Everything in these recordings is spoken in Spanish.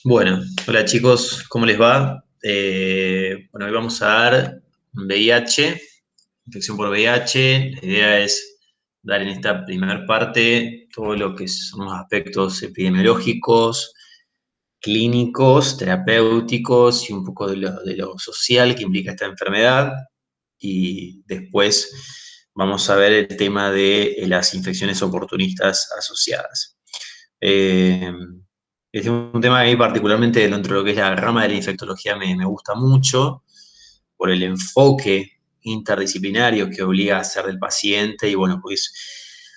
Bueno, hola chicos, ¿cómo les va? Bueno, hoy vamos a dar VIH, infección por VIH. La idea es dar en esta primera parte todo lo que son los aspectos epidemiológicos, clínicos, terapéuticos y un poco de lo social que implica esta enfermedad. Y después vamos a ver el tema de las infecciones oportunistas asociadas. Eh, es un tema que a mí particularmente dentro de lo que es la rama de la infectología me gusta mucho por el enfoque interdisciplinario que obliga a hacer del paciente y bueno, pues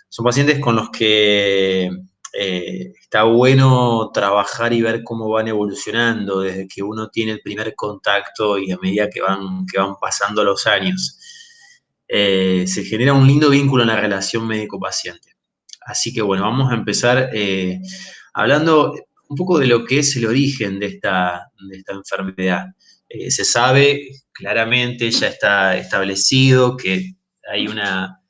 son pacientes con los que está bueno trabajar y ver cómo van evolucionando desde que uno tiene el primer contacto y a medida que van pasando los años. Se genera un lindo vínculo en la relación médico-paciente. Así que bueno, vamos a empezar hablando un poco de lo que es el origen de esta enfermedad. Se sabe claramente, ya está establecido que hay una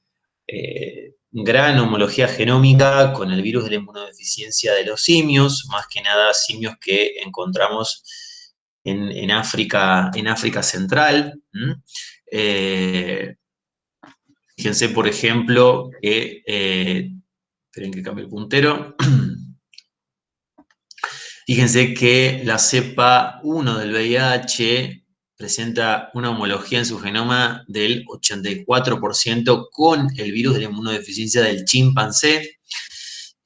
gran homología genómica con el virus de la inmunodeficiencia de los simios, más que nada simios que encontramos en África Central. Eh, Fíjense, por ejemplo, que esperen que cambie el puntero. Fíjense que la cepa 1 del VIH presenta una homología en su genoma del 84% con el virus de la inmunodeficiencia del chimpancé.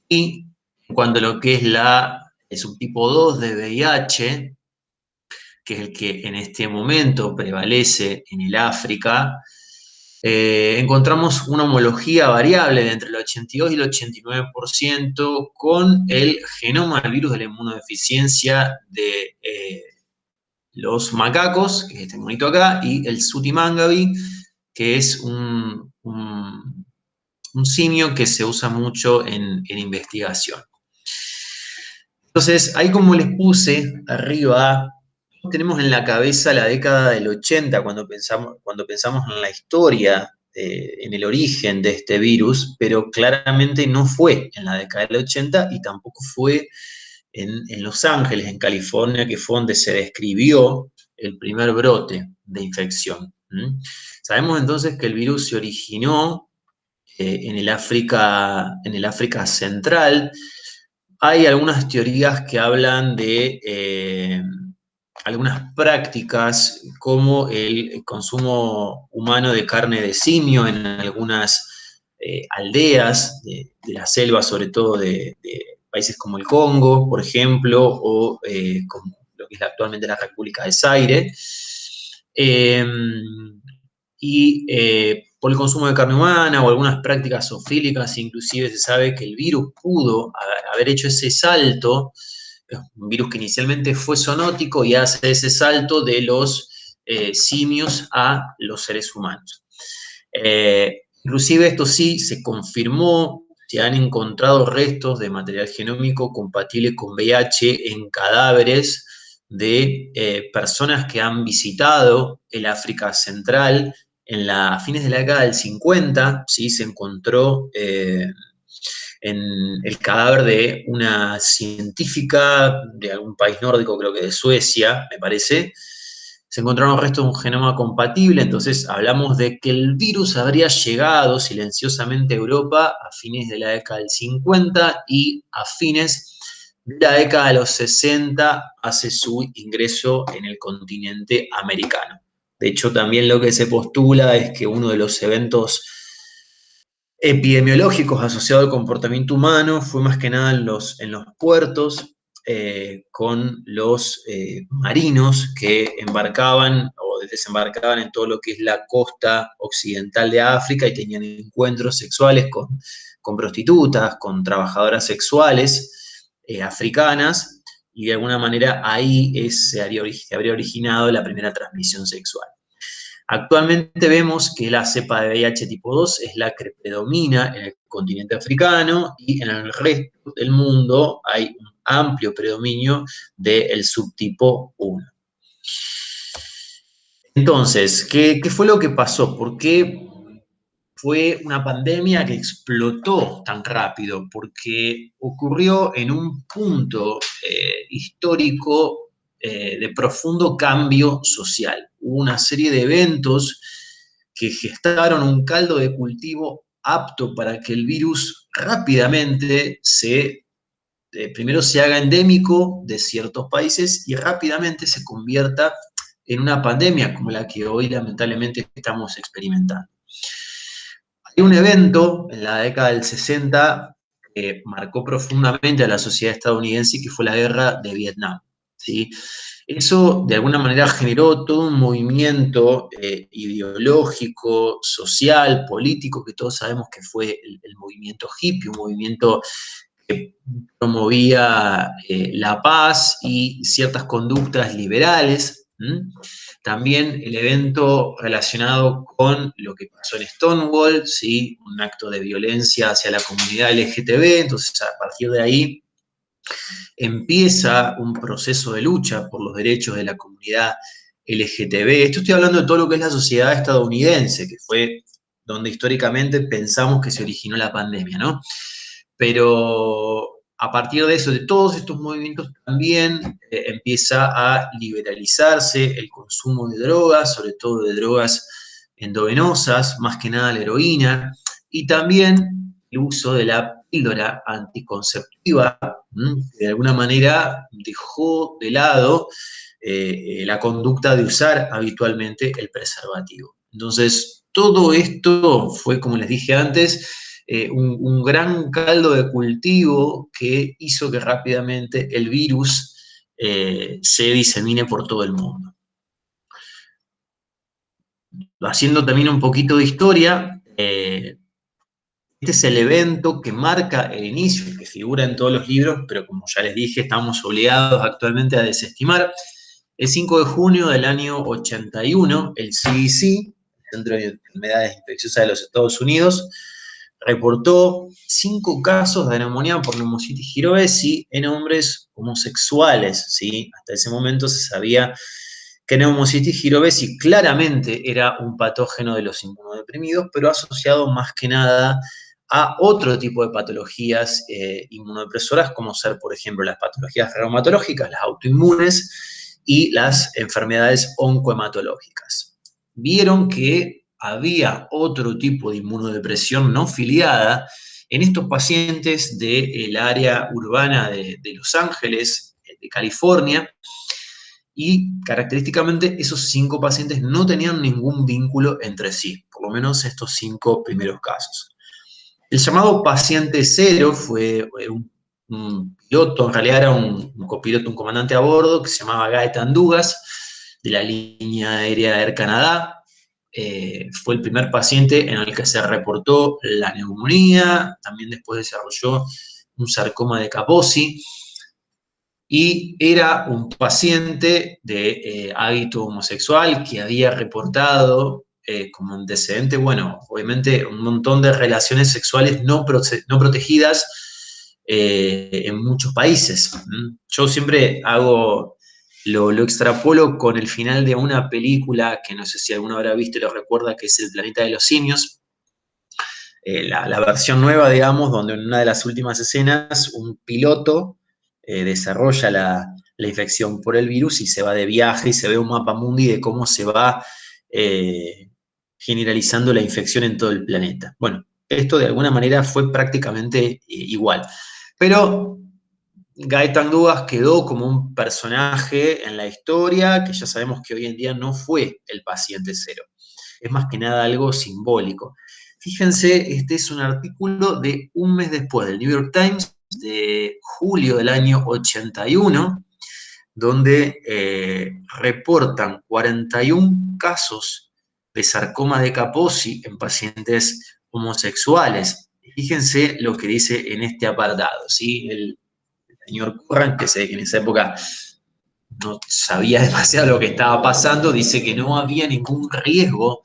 Y en cuanto a lo que es el subtipo 2 de VIH, que es el que en este momento prevalece en el África, encontramos una homología variable de entre el 82 y el 89% con el genoma del virus de la inmunodeficiencia de los macacos, que es este monito acá, y el Sutimangabi, que es un simio que se usa mucho en investigación. Entonces, ahí como les puse arriba, tenemos en la cabeza la década del 80 cuando pensamos en la historia, en el origen de este virus, pero claramente no fue en la década del 80 y tampoco fue en Los Ángeles, en California, que fue donde se describió el primer brote de infección. Sabemos entonces que el virus se originó en el África Central. Hay algunas teorías que hablan de algunas prácticas como el consumo humano de carne de simio en algunas aldeas de la selva, sobre todo de países como el Congo, por ejemplo, o como lo que es actualmente la República de Zaire. Eh, y por el consumo de carne humana o algunas prácticas zoofílicas, inclusive se sabe que el virus pudo haber hecho ese salto, un virus que inicialmente fue zoonótico y hace ese salto de los simios a los seres humanos. Inclusive esto sí se confirmó, se han encontrado restos de material genómico compatible con VIH en cadáveres de personas que han visitado el África Central a fines de la década del 50, ¿sí? Se encontró en el cadáver de una científica de algún país nórdico, creo que de Suecia, me parece. Se encontraron restos de un genoma compatible, entonces hablamos de que el virus habría llegado silenciosamente a Europa a fines de la década del 50 y a fines de la década de los 60 hace su ingreso en el continente americano. De hecho, también lo que se postula es que uno de los eventos epidemiológicos asociados al comportamiento humano fue más que nada en los puertos, con los marinos que embarcaban o desembarcaban en todo lo que es la costa occidental de África y tenían encuentros sexuales con prostitutas, con trabajadoras sexuales africanas, y de alguna manera ahí se habría originado la primera transmisión sexual. Actualmente vemos que la cepa de VIH tipo 2 es la que predomina en el continente africano y en el resto del mundo hay un amplio predominio del subtipo 1. Entonces, ¿qué fue lo que pasó? ¿Por qué fue una pandemia que explotó tan rápido, porque ocurrió en un punto histórico de profundo cambio social. Hubo una serie de eventos que gestaron un caldo de cultivo apto para que el virus rápidamente primero se haga endémico de ciertos países y rápidamente se convierta en una pandemia como la que hoy lamentablemente estamos experimentando. Hay un evento en la década del 60 que marcó profundamente a la sociedad estadounidense, que fue la guerra de Vietnam, ¿sí? Eso de alguna manera generó todo un movimiento ideológico, social, político, que todos sabemos que fue el movimiento hippie, un movimiento que promovía la paz y ciertas conductas liberales. También el evento relacionado con lo que pasó en Stonewall, ¿sí? Un acto de violencia hacia la comunidad LGTB, entonces a partir de ahí empieza un proceso de lucha por los derechos de la comunidad LGTB. Esto estoy hablando de todo lo que es la sociedad estadounidense, que fue donde históricamente pensamos que se originó la pandemia, ¿no? Pero a partir de eso, de todos estos movimientos, también empieza a liberalizarse el consumo de drogas, sobre todo de drogas endovenosas, más que nada la heroína, y también el uso de la píldora anticonceptiva, que de alguna manera dejó de lado la conducta de usar habitualmente el preservativo. Entonces, todo esto fue, como les dije antes, un gran caldo de cultivo que hizo que rápidamente el virus se disemine por todo el mundo. Haciendo también un poquito de historia, este es el evento que marca el inicio, que figura en todos los libros, pero como ya les dije, estamos obligados actualmente a desestimar. El 5 de junio del año 81, el CDC, el Centro de Enfermedades Infecciosas de los Estados Unidos, reportó 5 casos de neumonía por Pneumocystis jirovesi en hombres homosexuales, ¿sí? Hasta ese momento se sabía que Pneumocystis jirovesi claramente era un patógeno de los inmunodeprimidos, pero asociado más que nada a otro tipo de patologías inmunodepresoras, como ser, por ejemplo, las patologías reumatológicas, las autoinmunes y las enfermedades oncohematológicas. Vieron que había otro tipo de inmunodepresión no filiada en estos pacientes del área urbana de Los Ángeles, de California, y característicamente esos 5 pacientes no tenían ningún vínculo entre sí, por lo menos estos 5 primeros casos. El llamado paciente cero fue un piloto, en realidad era un copiloto, un comandante a bordo, que se llamaba Gaetan Dugas, de la línea aérea Air Canadá. Fue el primer paciente en el que se reportó la neumonía, también después desarrolló un sarcoma de Kaposi, y era un paciente de hábito homosexual que había reportado como antecedente, bueno, obviamente un montón de relaciones sexuales no protegidas en muchos países. Yo siempre lo extrapolo con el final de una película que no sé si alguno habrá visto y lo recuerda, que es El planeta de los simios. La versión nueva, digamos, donde en una de las últimas escenas un piloto desarrolla la infección por el virus y se va de viaje y se ve un mapa mundi de cómo se va generalizando la infección en todo el planeta. Bueno, esto de alguna manera fue prácticamente igual. Pero Gaetan Dugas quedó como un personaje en la historia que ya sabemos que hoy en día no fue el paciente cero. Es más que nada algo simbólico. Fíjense, este es un artículo de un mes después del New York Times, de julio del año 81, donde reportan 41 casos de sarcoma de Kaposi en pacientes homosexuales. Fíjense lo que dice en este apartado, ¿sí? El señor Curran, que sé que en esa época no sabía demasiado lo que estaba pasando, dice que no había ningún riesgo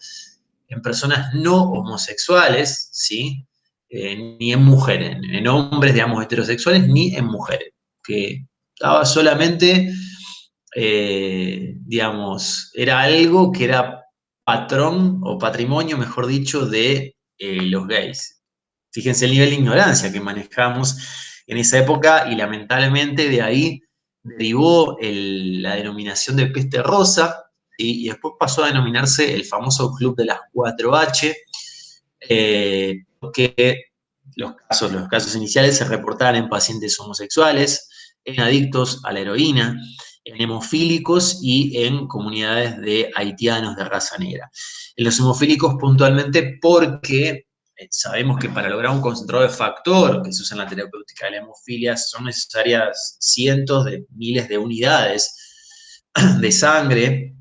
en personas no homosexuales, ¿sí? Ni en mujeres, en hombres, digamos, heterosexuales, ni en mujeres, que estaba solamente, digamos, era algo que era patrón o patrimonio, mejor dicho, de los gays. Fíjense el nivel de ignorancia que manejamos en esa época y lamentablemente de ahí derivó la denominación de peste rosa y después pasó a denominarse el famoso Club de las 4H, porque los casos iniciales se reportaban en pacientes homosexuales, en adictos a la heroína, en hemofílicos y en comunidades de haitianos de raza negra. En los hemofílicos puntualmente porque sabemos que para lograr un concentrado de factor que se usa en la terapéutica de la hemofilia son necesarias cientos de miles de unidades de sangre.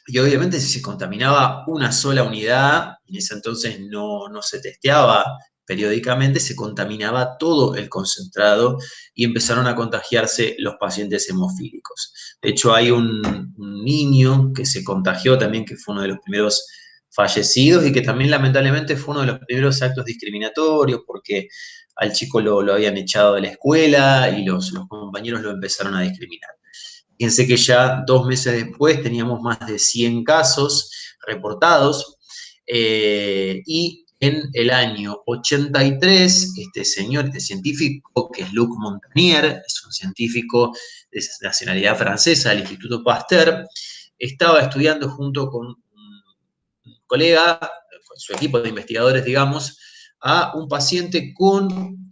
Y obviamente si se contaminaba una sola unidad, en ese entonces no se testeaba periódicamente, se contaminaba todo el concentrado y empezaron a contagiarse los pacientes hemofílicos. De hecho, hay un niño que se contagió también, que fue uno de los primeros fallecidos y que también lamentablemente fue uno de los primeros actos discriminatorios porque al chico lo habían echado de la escuela y los compañeros lo empezaron a discriminar. Fíjense que ya 2 meses después teníamos más de 100 casos reportados y en el año 83 este señor, este científico, que es Luc Montagnier, es un científico de nacionalidad francesa del Instituto Pasteur, estaba estudiando junto con un colega, con su equipo de investigadores, digamos, a un paciente con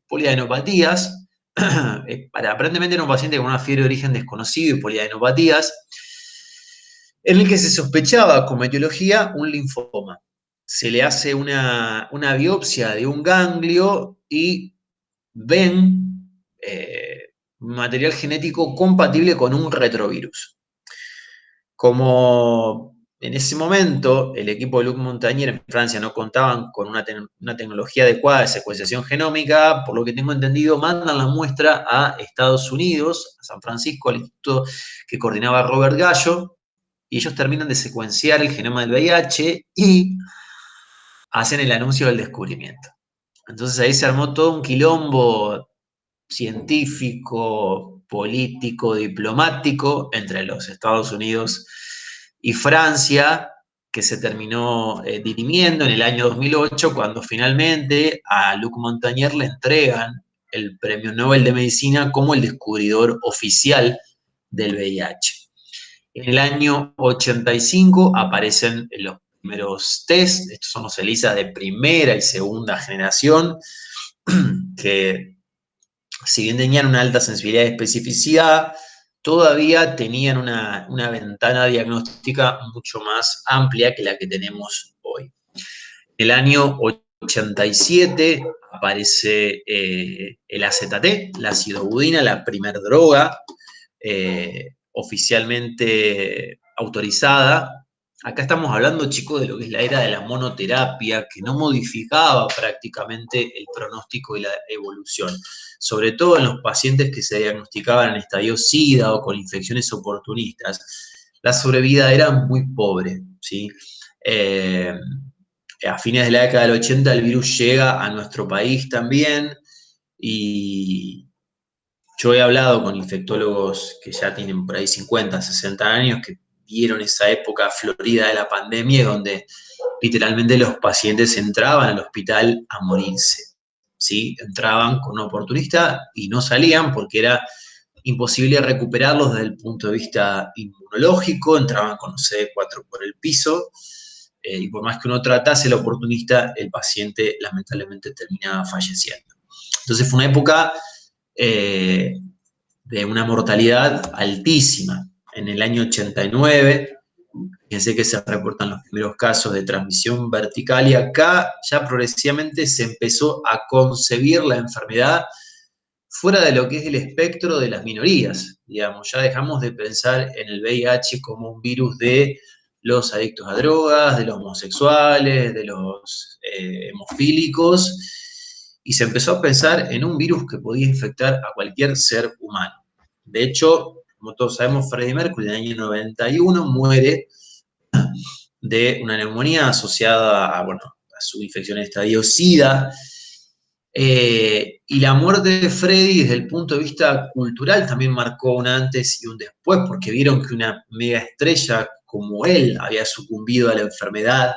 poliadenopatías. Aparentemente era un paciente con una fiebre de origen desconocido y poliadenopatías, en el que se sospechaba como etiología un linfoma. Se le hace una biopsia de un ganglio y ven material genético compatible con un retrovirus. Como en ese momento el equipo de Luc Montagnier en Francia no contaban con una tecnología adecuada de secuenciación genómica, por lo que tengo entendido, mandan la muestra a Estados Unidos, a San Francisco, al instituto que coordinaba Robert Gallo, y ellos terminan de secuenciar el genoma del VIH y hacen el anuncio del descubrimiento. Entonces ahí se armó todo un quilombo científico, político, diplomático entre los Estados Unidos y Francia, que se terminó dirimiendo en el año 2008, cuando finalmente a Luc Montagnier le entregan el Premio Nobel de Medicina como el descubridor oficial del VIH. En el año 85 aparecen los primeros test, estos son los ELISA de primera y segunda generación, que si bien tenían una alta sensibilidad y especificidad, todavía tenían una ventana diagnóstica mucho más amplia que la que tenemos hoy. En el año 87 aparece el AZT, la acidobudina, la primer droga oficialmente autorizada. Acá estamos hablando, chicos, de lo que es la era de la monoterapia, que no modificaba prácticamente el pronóstico y la evolución, sobre todo en los pacientes que se diagnosticaban en estadio SIDA o con infecciones oportunistas. La sobrevida era muy pobre, ¿sí? A fines de la década del 80 el virus llega a nuestro país también y yo he hablado con infectólogos que ya tienen por ahí 50, 60 años, que vieron esa época florida de la pandemia, donde literalmente los pacientes entraban al hospital a morirse, ¿sí? Entraban con un oportunista y no salían porque era imposible recuperarlos desde el punto de vista inmunológico, entraban con CD4 por el piso, y por más que uno tratase el oportunista, el paciente lamentablemente terminaba falleciendo. Entonces fue una época de una mortalidad altísima. En el año 89, fíjense que se reportan los primeros casos de transmisión vertical y acá ya progresivamente se empezó a concebir la enfermedad fuera de lo que es el espectro de las minorías. Digamos, ya dejamos de pensar en el VIH como un virus de los adictos a drogas, de los homosexuales, de los hemofílicos, y se empezó a pensar en un virus que podía infectar a cualquier ser humano. De hecho, como todos sabemos, Freddie Mercury en el año 91 muere de una neumonía asociada a, bueno, a su infección en estadio SIDA. Y la muerte de Freddie desde el punto de vista cultural también marcó un antes y un después, porque vieron que una mega estrella como él había sucumbido a la enfermedad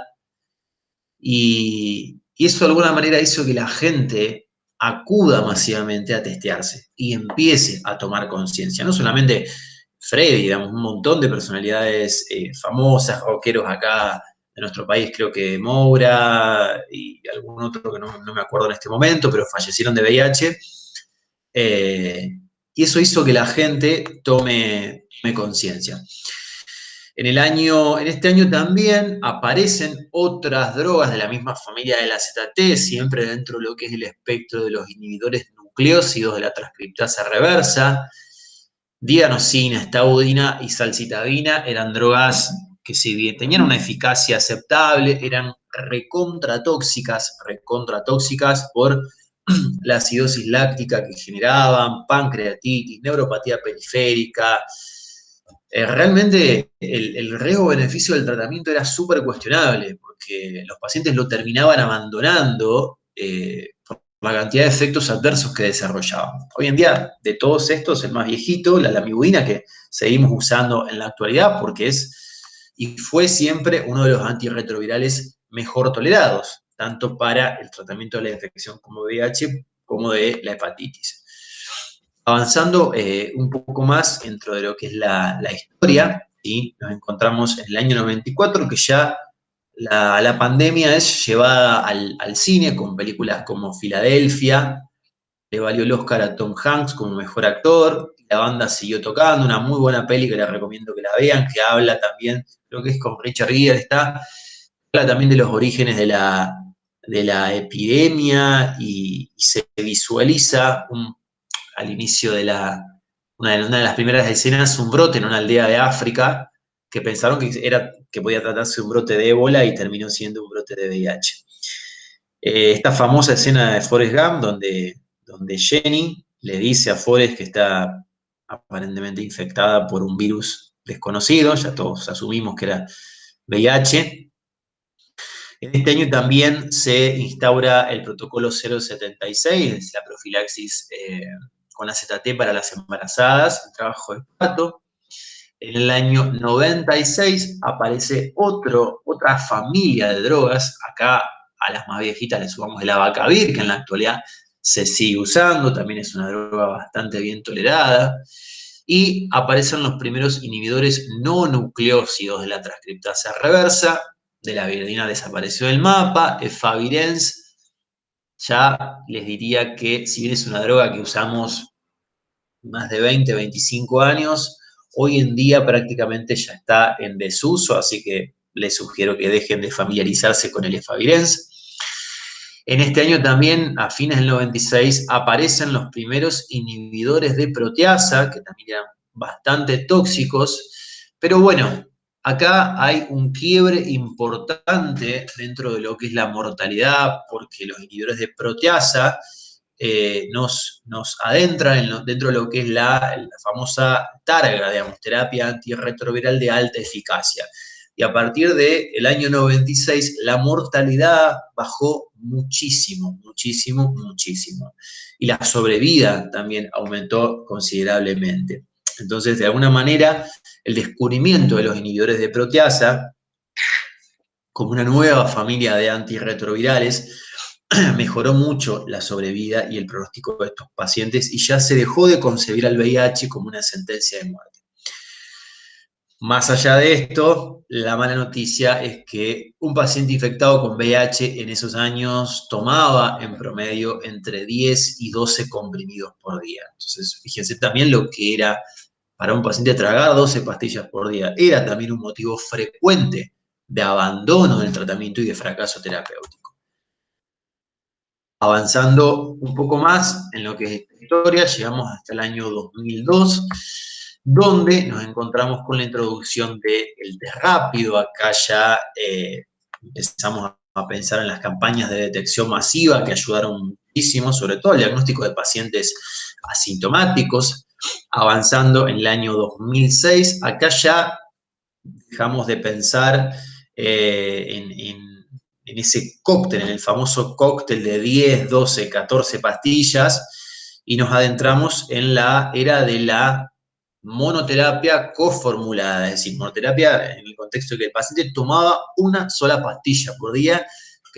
Y eso de alguna manera hizo que la gente acuda masivamente a testearse y empiece a tomar conciencia. No solamente Freddy, digamos, un montón de personalidades famosas, rockeros acá de nuestro país, creo que Moura y algún otro que no me acuerdo en este momento, pero fallecieron de VIH. Eh, y eso hizo que la gente tome conciencia. En este año también aparecen otras drogas de la misma familia de la ZT, siempre dentro de lo que es el espectro de los inhibidores nucleósidos de la transcriptasa reversa. Dianosina, estaudina y salcitabina eran drogas que, si bien tenían una eficacia aceptable, eran recontra tóxicas por la acidosis láctica que generaban, pancreatitis, neuropatía periférica. Realmente el riesgo-beneficio del tratamiento era súper cuestionable, porque los pacientes lo terminaban abandonando por la cantidad de efectos adversos que desarrollaban. Hoy en día, de todos estos, el más viejito, la lamivudina, que seguimos usando en la actualidad porque es y fue siempre uno de los antirretrovirales mejor tolerados, tanto para el tratamiento de la infección como VIH como de la hepatitis. Avanzando un poco más dentro de lo que es la historia, ¿sí? Nos encontramos en el año 94, que ya la pandemia es llevada al cine con películas como Filadelfia, le valió el Oscar a Tom Hanks como mejor actor, la banda siguió tocando, una muy buena peli que les recomiendo que la vean, que habla también, creo que es con Richard Gere, habla también de los orígenes de la epidemia y se visualiza al inicio de una de las primeras escenas, un brote en una aldea de África, que pensaron que podía tratarse de un brote de ébola y terminó siendo un brote de VIH. Esta famosa escena de Forrest Gump, donde Jenny le dice a Forrest que está aparentemente infectada por un virus desconocido, ya todos asumimos que era VIH. En este año también se instaura el protocolo 076, la profilaxis con la ZT para las embarazadas, el trabajo de parto. En el año 96 aparece otra familia de drogas. Acá a las más viejitas le sumamos el abacavir, que en la actualidad se sigue usando, también es una droga bastante bien tolerada. Y aparecen los primeros inhibidores no nucleósidos de la transcriptasa reversa, de la viridina desapareció del mapa, efavirenz, ya les diría que si bien es una droga que usamos más de 20, 25 años, hoy en día prácticamente ya está en desuso, así que les sugiero que dejen de familiarizarse con el efavirenz. En este año también, a fines del 96, aparecen los primeros inhibidores de proteasa, que también eran bastante tóxicos, pero bueno, acá hay un quiebre importante dentro de lo que es la mortalidad, porque los inhibidores de proteasa nos adentran dentro de lo que es la famosa TARGA, digamos, terapia antirretroviral de alta eficacia. Y a partir del año 96, la mortalidad bajó muchísimo, muchísimo, muchísimo. Y la sobrevida también aumentó considerablemente. Entonces, de alguna manera, el descubrimiento de los inhibidores de proteasa como una nueva familia de antirretrovirales mejoró mucho la sobrevida y el pronóstico de estos pacientes y ya se dejó de concebir al VIH como una sentencia de muerte. Más allá de esto, la mala noticia es que un paciente infectado con VIH en esos años tomaba en promedio entre 10 y 12 comprimidos por día. Entonces, fíjense también lo que era para un paciente tragar 12 pastillas por día. Era también un motivo frecuente de abandono del tratamiento y de fracaso terapéutico. Avanzando un poco más en lo que es esta historia, llegamos hasta el año 2002, donde nos encontramos con la introducción del test rápido. Acá ya empezamos a pensar en las campañas de detección masiva que ayudaron muchísimo, sobre todo al diagnóstico de pacientes asintomáticos. Avanzando en el año 2006, acá ya dejamos de pensar en ese cóctel, en el famoso cóctel de 10, 12, 14 pastillas, y nos adentramos en la era de la monoterapia coformulada, es decir, monoterapia en el contexto de que el paciente tomaba una sola pastilla por día,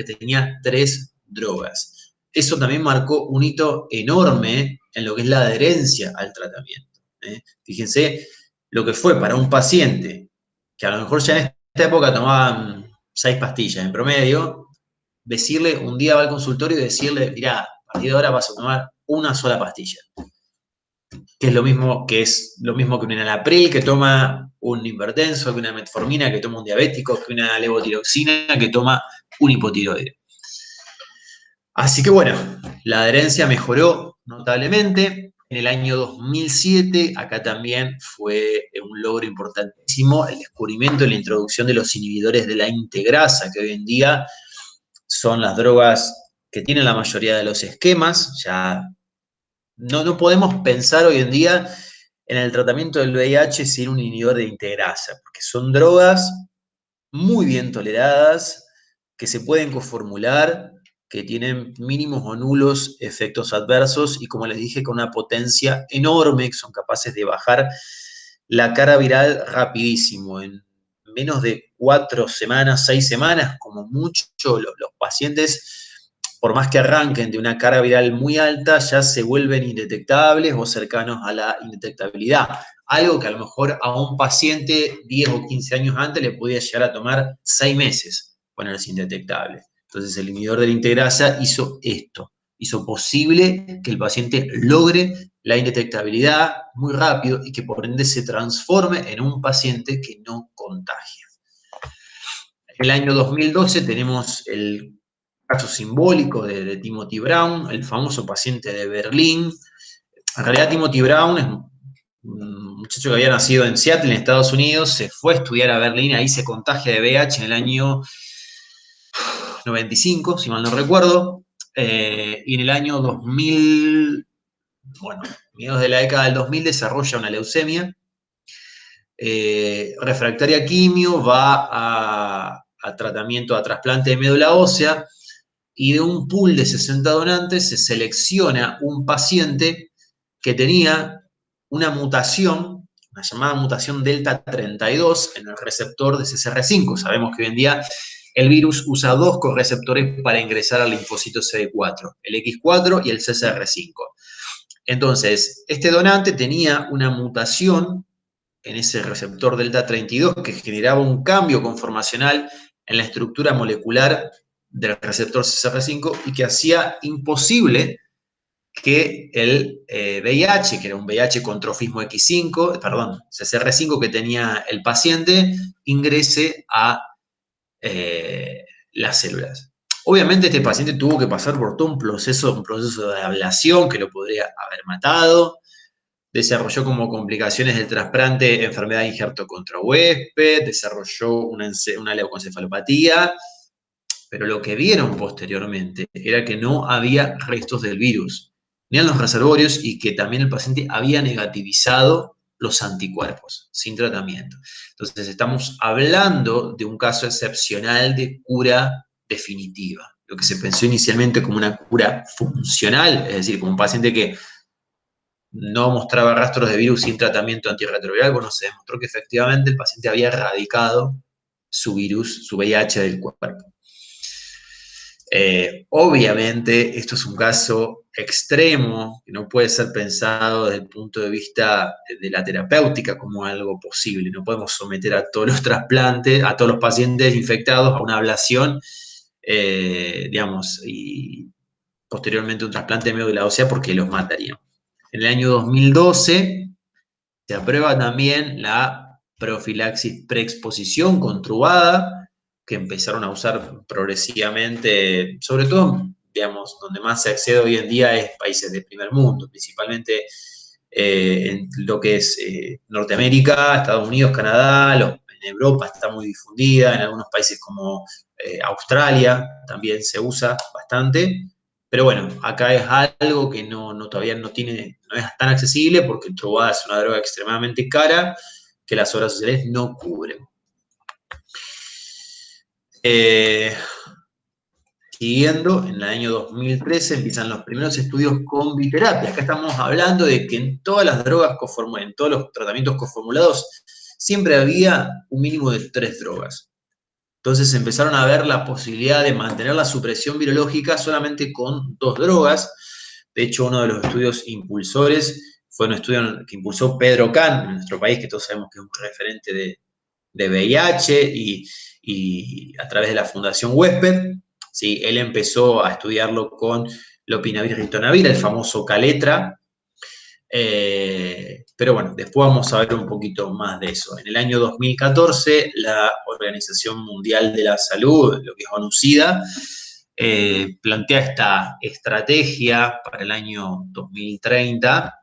que tenía 3 drogas. Eso también marcó un hito enorme en lo que es la adherencia al tratamiento. Fíjense lo que fue para un paciente que a lo mejor ya en esta época tomaban 6 pastillas en promedio, decirle, un día va al consultorio y decirle, mirá, a partir de ahora vas a tomar una sola pastilla. Que es lo mismo que un enalapril que toma un hipertenso, que una metformina que toma un diabético, que una levotiroxina que toma un hipotiroide. Así que bueno, la adherencia mejoró notablemente. En el año 2007, acá también fue un logro importantísimo el descubrimiento y la introducción de los inhibidores de la integrasa, que hoy en día son las drogas que tienen la mayoría de los esquemas. Ya no podemos pensar hoy en día en el tratamiento del VIH sin un inhibidor de integrasa, porque son drogas muy bien toleradas, que se pueden coformular, que tienen mínimos o nulos efectos adversos y, como les dije, con una potencia enorme, que son capaces de bajar la carga viral rapidísimo. En menos de 4 semanas, 6 semanas, como mucho, los pacientes, por más que arranquen de una carga viral muy alta, ya se vuelven indetectables o cercanos a la indetectabilidad. Algo que a lo mejor a un paciente 10 o 15 años antes le podía llegar a tomar 6 meses ponerse indetectable. Entonces el inhibidor de la integrasa hizo esto, hizo posible que el paciente logre la indetectabilidad muy rápido y que por ende se transforme en un paciente que no contagia. En el año 2012 tenemos el caso simbólico de Timothy Brown, el famoso paciente de Berlín. En realidad Timothy Brown es un muchacho que había nacido en Seattle, en Estados Unidos, se fue a estudiar a Berlín, ahí se contagia de VIH en el año 95, si mal no recuerdo, y en el año 2000, bueno, mediados de la década del 2000, desarrolla una leucemia refractaria a quimio, va a tratamiento, a trasplante de médula ósea, y de un pool de 60 donantes se selecciona un paciente que tenía una mutación, una llamada mutación delta 32 en el receptor de CCR5. Sabemos que hoy en día el virus usa 2 correceptores para ingresar al linfocito CD4, el X4 y el CCR5. Entonces, este donante tenía una mutación en ese receptor delta 32 que generaba un cambio conformacional en la estructura molecular del receptor CCR5 y que hacía imposible que el VIH, que era un VIH con trofismo X5, perdón, CCR5 que tenía el paciente, ingrese a las células. Obviamente este paciente tuvo que pasar por todo un proceso de ablación que lo podría haber matado. Desarrolló como complicaciones del trasplante enfermedad de injerto contra huésped, desarrolló una leucoencefalopatía, pero lo que vieron posteriormente era que no había restos del virus, ni en los reservorios, y que también el paciente había negativizado los anticuerpos sin tratamiento. Entonces estamos hablando de un caso excepcional de cura definitiva. Lo que se pensó inicialmente como una cura funcional, es decir, como un paciente que no mostraba rastros de virus sin tratamiento antirretroviral, bueno, se demostró que efectivamente el paciente había erradicado su virus, su VIH del cuerpo. Obviamente, esto es un caso extremo que no puede ser pensado desde el punto de vista de la terapéutica como algo posible. No podemos someter a todos los trasplantes, a todos los pacientes infectados a una ablación, digamos, y posteriormente un trasplante de médula ósea porque los mataría. En el año 2012 se aprueba también la profilaxis preexposición contrubada, que empezaron a usar progresivamente, sobre todo, digamos, donde más se accede hoy en día es países del primer mundo, principalmente en lo que es Norteamérica, Estados Unidos, Canadá, en Europa está muy difundida, en algunos países como Australia también se usa bastante. Pero bueno, acá es algo que todavía no es tan accesible porque el Truvada es una droga extremadamente cara que las obras sociales no cubren. Siguiendo, en el año 2013 empiezan los primeros estudios con biterapia. Acá estamos hablando de que en todas las drogas en todos los tratamientos coformulados, siempre había un mínimo de 3 drogas. Entonces empezaron a ver la posibilidad de mantener la supresión virológica solamente con 2 drogas. De hecho, uno de los estudios impulsores fue un estudio que impulsó Pedro Kahn en nuestro país, que todos sabemos que es un referente de VIH, y a través de la Fundación Huésped, ¿sí? Él empezó a estudiarlo con lopinavir y ritonavir, el famoso Caletra. Pero bueno, después vamos a ver un poquito más de eso. En el año 2014, la Organización Mundial de la Salud, lo que es ONU-SIDA, plantea esta estrategia para el año 2030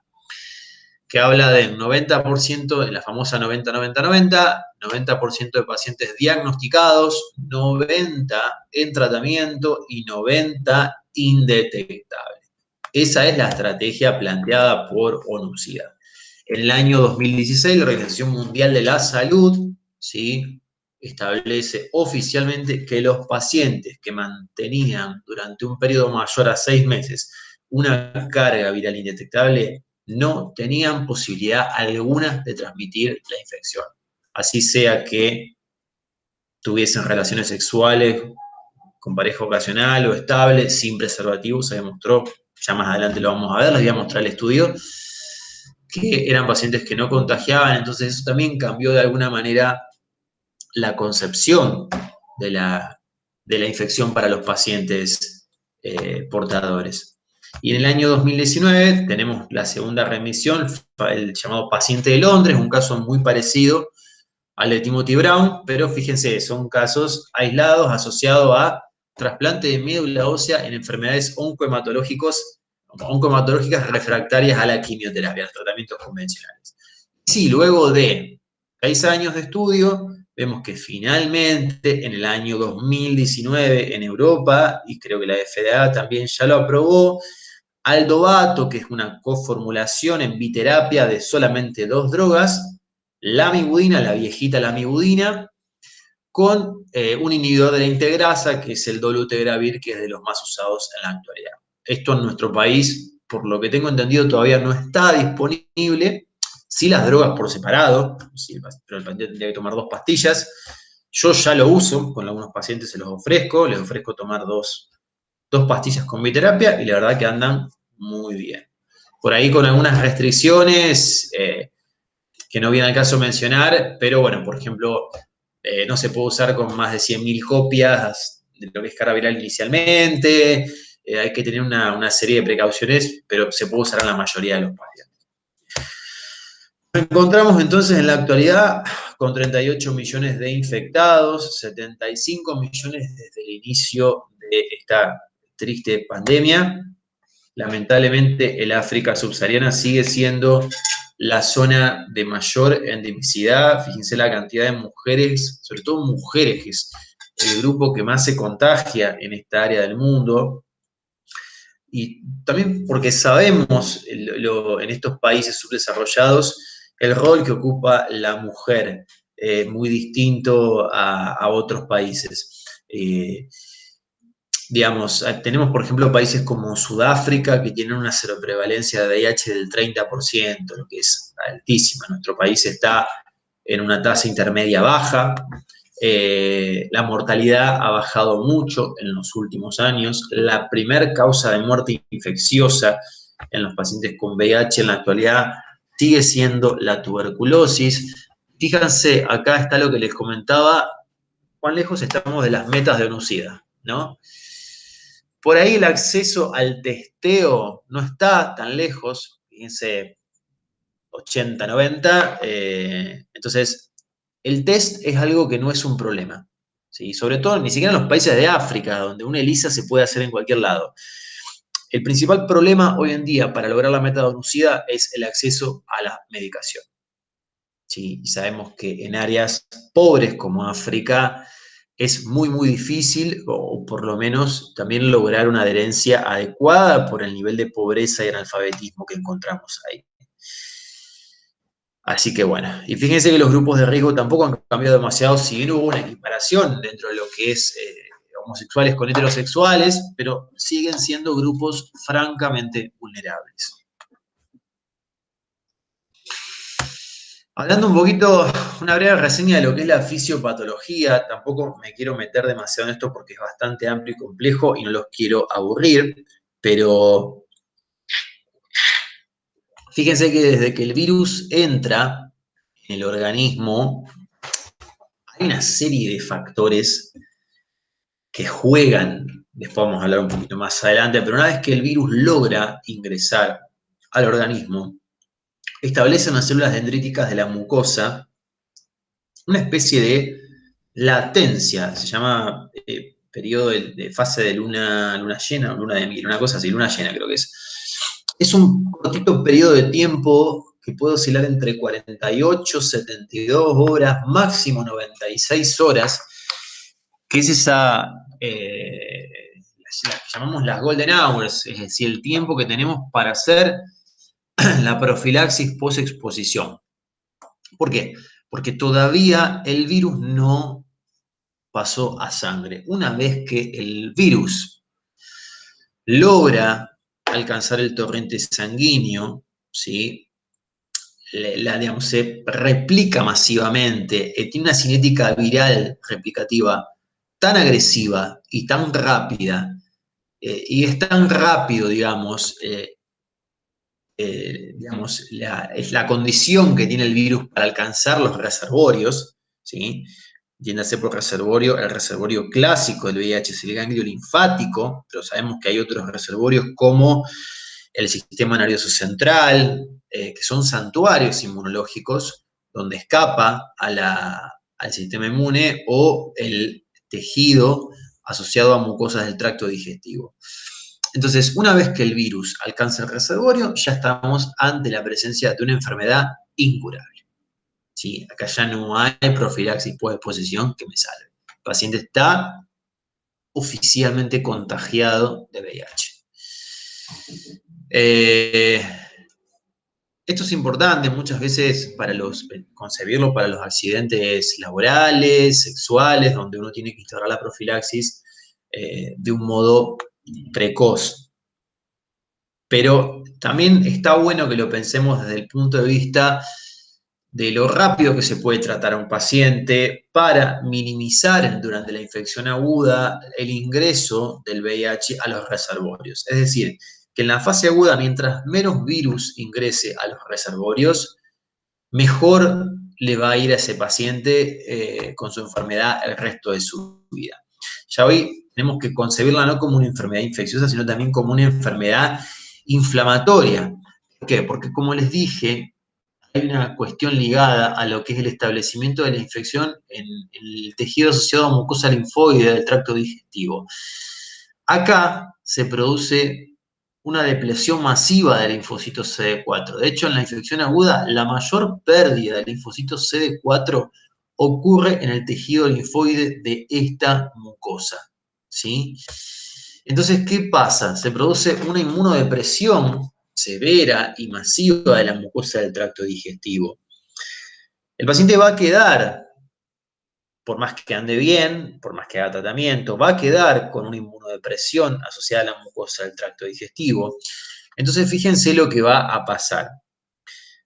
que habla del 90%, de la famosa 90-90-90, 90% de pacientes diagnosticados, 90 en tratamiento y 90 indetectables. Esa es la estrategia planteada por ONU-SIDA. En el año 2016, la Organización Mundial de la Salud, ¿sí?, establece oficialmente que los pacientes que mantenían durante un periodo mayor a 6 meses una carga viral indetectable no tenían posibilidad alguna de transmitir la infección. Así sea que tuviesen relaciones sexuales con pareja ocasional o estable, sin preservativo, se demostró, ya más adelante lo vamos a ver, les voy a mostrar el estudio, que eran pacientes que no contagiaban. Entonces eso también cambió de alguna manera la concepción de la infección para los pacientes portadores. Y en el año 2019 tenemos la segunda remisión, el llamado paciente de Londres, un caso muy parecido al de Timothy Brown, pero fíjense, son casos aislados asociados a trasplante de médula ósea en enfermedades oncohematológicas refractarias a la quimioterapia, a los tratamientos convencionales. Sí, luego de 6 años de estudio, vemos que finalmente en el año 2019 en Europa, y creo que la FDA también ya lo aprobó, Aldovato, que es una coformulación en biterapia de solamente 2 drogas, lamivudina, la viejita lamivudina, con un inhibidor de la integrasa, que es el dolutegravir, que es de los más usados en la actualidad. Esto en nuestro país, por lo que tengo entendido, todavía no está disponible. Sí, las drogas por separado, sí, pero el paciente tendría que tomar 2 pastillas. Yo ya lo uso, con algunos pacientes se los ofrezco, les ofrezco tomar 2 pastillas con biterapia y la verdad que andan muy bien. Por ahí con algunas restricciones que no viene al caso mencionar, pero bueno, por ejemplo, no se puede usar con más de 100.000 copias de lo que es carga viral inicialmente, hay que tener una serie de precauciones, pero se puede usar en la mayoría de los pacientes. Nos encontramos entonces en la actualidad con 38 millones de infectados, 75 millones desde el inicio de esta triste pandemia. Lamentablemente, el África subsahariana sigue siendo la zona de mayor endemicidad. Fíjense la cantidad de mujeres, sobre todo mujeres, que es el grupo que más se contagia en esta área del mundo. Y también porque sabemos en estos países subdesarrollados el rol que ocupa la mujer, muy distinto a otros países. Digamos, tenemos, por ejemplo, países como Sudáfrica que tienen una seroprevalencia de VIH del 30%, lo que es altísima. Nuestro país está en una tasa intermedia baja. La mortalidad ha bajado mucho en los últimos años. La primer causa de muerte infecciosa en los pacientes con VIH en la actualidad sigue siendo la tuberculosis. Fíjense, acá está lo que les comentaba, cuán lejos estamos de las metas de ONU-SIDA, ¿no? Por ahí el acceso al testeo no está tan lejos, fíjense, 80, 90. Entonces, el test es algo que no es un problema, ¿sí? Sobre todo, ni siquiera en los países de África, donde una ELISA se puede hacer en cualquier lado. El principal problema hoy en día para lograr la meta de ONU-SIDA es el acceso a la medicación, ¿sí? Y sabemos que en áreas pobres como África es muy, muy difícil, o por lo menos también lograr una adherencia adecuada por el nivel de pobreza y analfabetismo que encontramos ahí. Así que bueno, y fíjense que los grupos de riesgo tampoco han cambiado demasiado, si bien hubo una equiparación dentro de lo que es homosexuales con heterosexuales, pero siguen siendo grupos francamente vulnerables. Hablando un poquito, una breve reseña de lo que es la fisiopatología, tampoco me quiero meter demasiado en esto porque es bastante amplio y complejo y no los quiero aburrir, pero fíjense que desde que el virus entra en el organismo, hay una serie de factores que juegan, después vamos a hablar un poquito más adelante, pero una vez que el virus logra ingresar al organismo, establece en las células dendríticas de la mucosa una especie de latencia, se llama periodo de fase de luna llena o luna de miel, una cosa así, luna llena creo que es. Es un cortito periodo de tiempo que puede oscilar entre 48, 72 horas, máximo 96 horas, que es esa, la que llamamos las golden hours, es decir, el tiempo que tenemos para hacer la profilaxis post-exposición. ¿Por qué? Porque todavía el virus no pasó a sangre. Una vez que el virus logra alcanzar el torrente sanguíneo, ¿sí? Digamos, se replica masivamente, tiene una cinética viral replicativa tan agresiva y tan rápida, y es tan rápido, es la condición que tiene el virus para alcanzar los reservorios, ¿sí? Entiéndase por reservorio, el reservorio clásico del VIH es el ganglio linfático, pero sabemos que hay otros reservorios como el sistema nervioso central, que son santuarios inmunológicos donde escapa al sistema inmune o el tejido asociado a mucosas del tracto digestivo. Entonces, una vez que el virus alcanza el reservorio, ya estamos ante la presencia de una enfermedad incurable. ¿Sí? Acá ya no hay profilaxis por exposición que me salve. El paciente está oficialmente contagiado de VIH. Esto es importante muchas veces concebirlo para los accidentes laborales, sexuales, donde uno tiene que instaurar la profilaxis de un modo precoz. Pero también está bueno que lo pensemos desde el punto de vista de lo rápido que se puede tratar a un paciente para minimizar durante la infección aguda el ingreso del VIH a los reservorios. Es decir, que en la fase aguda, mientras menos virus ingrese a los reservorios, mejor le va a ir a ese paciente con su enfermedad el resto de su vida. Ya hoy tenemos que concebirla no como una enfermedad infecciosa, sino también como una enfermedad inflamatoria. ¿Por qué? Porque como les dije, hay una cuestión ligada a lo que es el establecimiento de la infección en el tejido asociado a mucosa linfoide del tracto digestivo. Acá se produce una depleción masiva de linfocitos CD4. De hecho, en la infección aguda, la mayor pérdida de linfocitos CD4 ocurre en el tejido linfoide de esta mucosa. ¿Sí? Entonces, ¿qué pasa? Se produce una inmunodepresión severa y masiva de la mucosa del tracto digestivo. El paciente va a quedar, por más que ande bien, por más que haga tratamiento, va a quedar con una inmunodepresión asociada a la mucosa del tracto digestivo. Entonces, fíjense lo que va a pasar.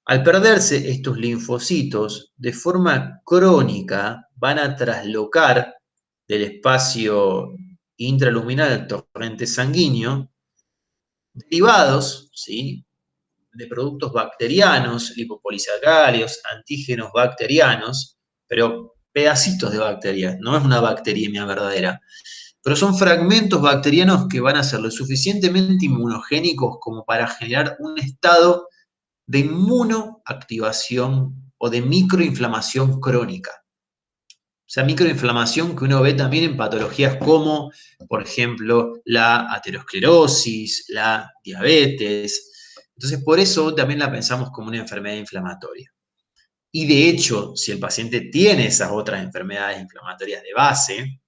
Al perderse estos linfocitos, de forma crónica van a traslocar del espacio intraluminal al torrente sanguíneo derivados, ¿sí?, de productos bacterianos, lipopolisacáridos, antígenos bacterianos, pero pedacitos de bacterias, no es una bacteriemia verdadera, pero son fragmentos bacterianos que van a ser lo suficientemente inmunogénicos como para generar un estado de inmunoactivación o de microinflamación crónica. O sea, microinflamación que uno ve también en patologías como, por ejemplo, la aterosclerosis, la diabetes. Entonces, por eso también la pensamos como una enfermedad inflamatoria. Y de hecho, si el paciente tiene esas otras enfermedades inflamatorias de base,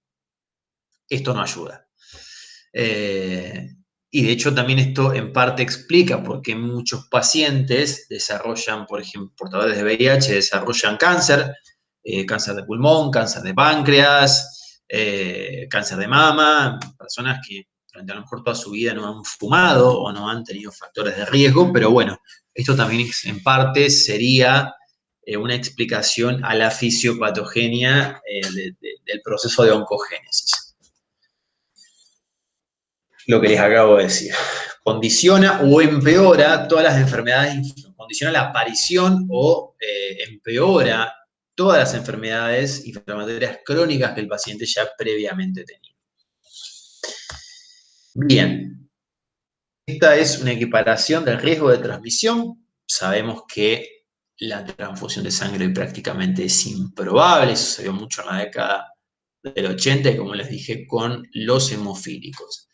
esto no ayuda. Y de hecho también esto en parte explica por qué muchos pacientes desarrollan, por ejemplo, portadores de VIH desarrollan cáncer, cáncer de pulmón, cáncer de páncreas, cáncer de mama, personas que durante a lo mejor toda su vida no han fumado o no han tenido factores de riesgo, pero bueno, esto también en parte sería una explicación a la fisiopatogenia del proceso de oncogénesis. Lo que les acabo de decir. Condiciona o empeora todas las enfermedades, condiciona la aparición o empeora todas las enfermedades inflamatorias crónicas que el paciente ya previamente tenía. Bien, esta es una equiparación del riesgo de transmisión. Sabemos que la transfusión de sangre prácticamente es improbable, eso se vio mucho en la década del 80 y como les dije, con los hemofílicos.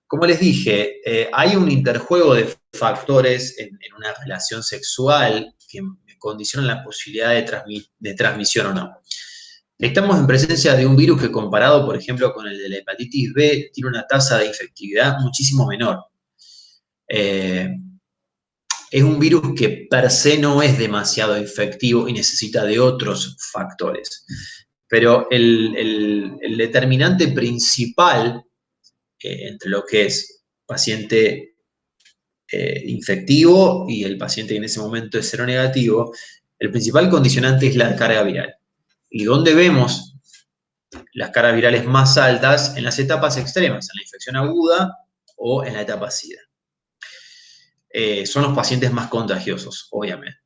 Como les dije, hay un interjuego de factores en una relación sexual que condicionan la posibilidad de transmisión o no. Estamos en presencia de un virus que comparado, por ejemplo, con el de la hepatitis B, tiene una tasa de infectividad muchísimo menor. Es un virus que per se no es demasiado infectivo y necesita de otros factores. Pero el determinante principal entre lo que es paciente infectivo y el paciente que en ese momento es seronegativo, el principal condicionante es la carga viral. ¿Y dónde vemos las cargas virales más altas? En las etapas extremas, en la infección aguda o en la etapa SIDA. Son los pacientes más contagiosos, obviamente.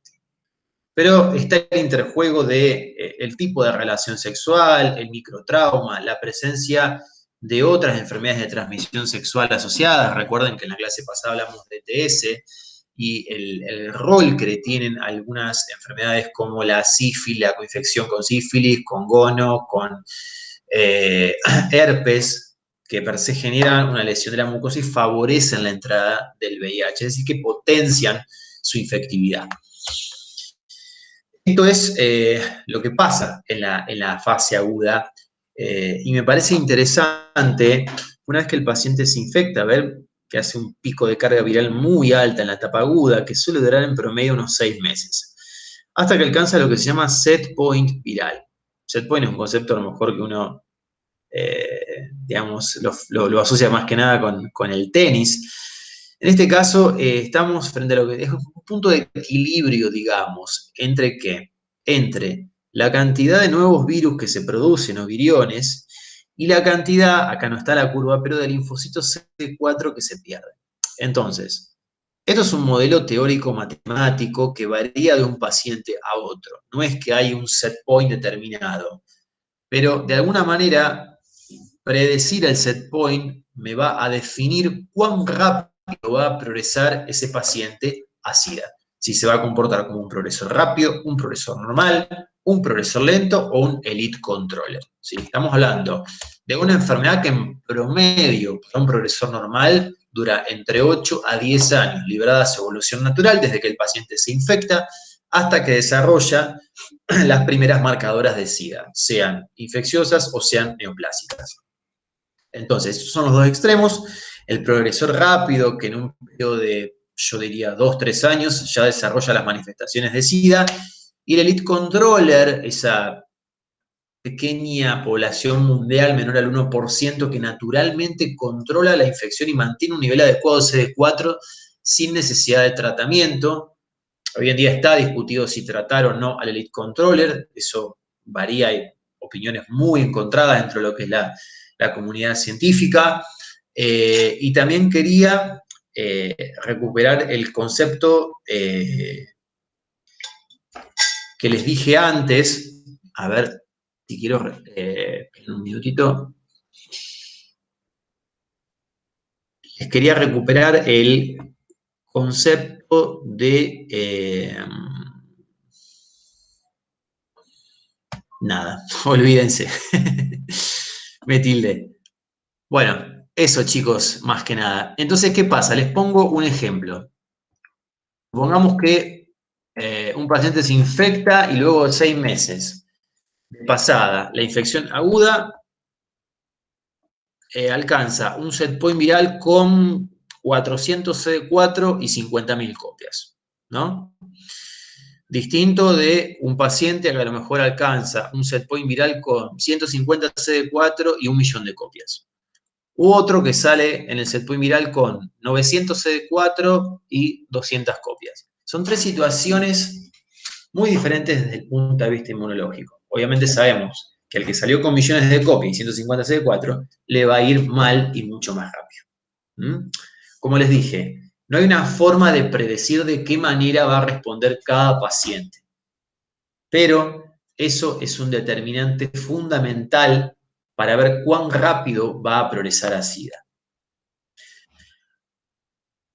Pero está el interjuego de el tipo de relación sexual, el microtrauma, la presencia de otras enfermedades de transmisión sexual asociadas. Recuerden que en la clase pasada hablamos de ETS y el rol que tienen algunas enfermedades como la sífilis, la coinfección con sífilis, con gono, con herpes, que per se generan una lesión de la mucosa y favorecen la entrada del VIH, es decir, que potencian su infectividad. Esto es lo que pasa en la fase aguda y me parece interesante, una vez que el paciente se infecta, ver que hace un pico de carga viral muy alta en la etapa aguda, que suele durar en promedio unos 6 meses, hasta que alcanza lo que se llama set point viral. Set point es un concepto a lo mejor que uno, digamos, lo asocia más que nada con el tenis. En este caso, estamos frente a lo que es un punto de equilibrio, digamos, ¿entre qué? Entre la cantidad de nuevos virus que se producen, o viriones, y la cantidad, acá no está la curva, pero de linfocitos CD4 que se pierden. Entonces, esto es un modelo teórico matemático que varía de un paciente a otro. No es que hay un set point determinado, pero de alguna manera predecir el set point me va a definir cuán rápido va a progresar ese paciente a SIDA. Si se va a comportar como un progresor rápido, un progresor normal, un progresor lento o un elite controller. ¿Sí? Estamos hablando de una enfermedad que en promedio para un progresor normal dura entre 8 a 10 años, librada a su evolución natural desde que el paciente se infecta hasta que desarrolla las primeras marcadoras de SIDA, sean infecciosas o sean neoplásicas. Entonces, estos son los dos extremos. El progresor rápido, que en un periodo de, yo diría, 2-3 años, ya desarrolla las manifestaciones de SIDA. Y el elite controller, esa pequeña población mundial menor al 1% que naturalmente controla la infección y mantiene un nivel adecuado de CD4 sin necesidad de tratamiento. Hoy en día está discutido si tratar o no al elite controller. Eso varía, hay opiniones muy encontradas dentro de lo que es la comunidad científica. Y también quería recuperar el concepto que les dije antes. A ver si quiero, en un minutito. Les quería recuperar el concepto de... nada, olvídense. Me tildé. Bueno, eso chicos, más que nada. Entonces, ¿qué pasa? Les pongo un ejemplo. Supongamos que un paciente se infecta y luego de 6 meses de pasada, la infección aguda alcanza un set point viral con 400 CD4 y 50.000 copias, ¿no? Distinto de un paciente que a lo mejor alcanza un set point viral con 150 CD4 y 1.000.000 de copias. U otro que sale en el set point viral con 900 CD4 y 200 copias. Son 3 situaciones muy diferentes desde el punto de vista inmunológico. Obviamente sabemos que el que salió con millones de copias y 150 CD4 le va a ir mal y mucho más rápido. Como les dije, no hay una forma de predecir de qué manera va a responder cada paciente, pero eso es un determinante fundamental para ver cuán rápido va a progresar a SIDA.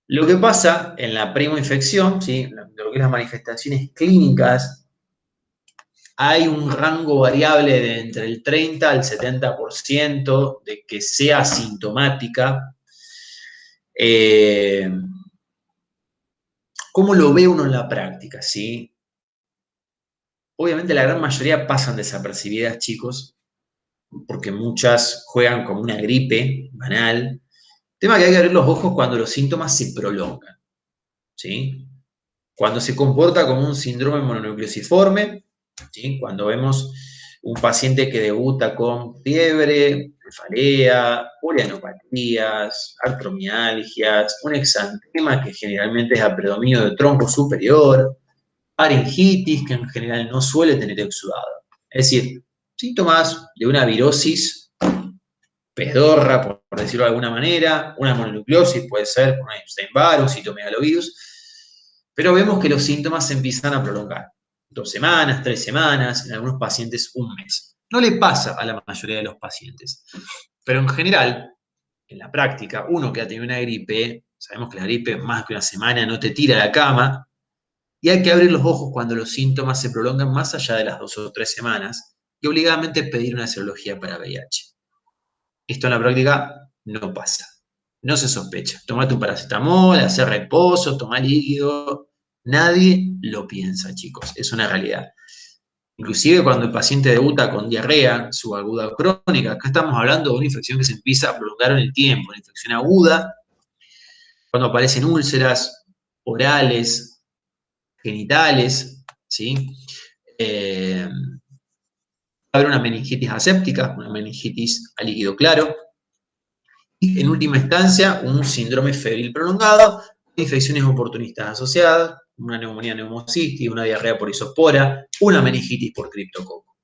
Lo que pasa en la primoinfección, ¿sí? Lo que es las manifestaciones clínicas, hay un rango variable de entre el 30 al 70% de que sea asintomática. ¿Cómo lo ve uno en la práctica? ¿Sí? Obviamente la gran mayoría pasan desapercibidas, chicos, porque muchas juegan como una gripe banal. Tema que hay que abrir los ojos cuando los síntomas se prolongan, ¿sí? Cuando se comporta como un síndrome mononucleosiforme, ¿sí? Cuando vemos un paciente que debuta con fiebre, cefalea, polianopatías, artromialgias, un exantema que generalmente es a predominio del tronco superior, faringitis que en general no suele tener exudado. Es decir, síntomas de una virosis pedorra, por decirlo de alguna manera, una mononucleosis, puede ser una Epstein-Barr, un citomegalovirus, pero vemos que los síntomas se empiezan a prolongar. 2 semanas, 3 semanas, en algunos pacientes un mes. No le pasa a la mayoría de los pacientes, pero en general, en la práctica, uno que ha tenido una gripe, sabemos que la gripe más que una semana no te tira a la cama, y hay que abrir los ojos cuando los síntomas se prolongan más allá de las 2 o 3 semanas y obligadamente pedir una serología para VIH. Esto en la práctica no pasa. No se sospecha. Toma tu paracetamol, hacer reposo, toma líquido. Nadie lo piensa, chicos. Es una realidad. Inclusive cuando el paciente debuta con diarrea subaguda o crónica, acá estamos hablando de una infección que se empieza a prolongar en el tiempo, una infección aguda, cuando aparecen úlceras orales, genitales, ¿sí? Va a haber una meningitis aséptica, una meningitis a líquido claro, y en última instancia un síndrome febril prolongado, infecciones oportunistas asociadas, una neumonía neumocystis, una diarrea por isospora, una meningitis por criptococo.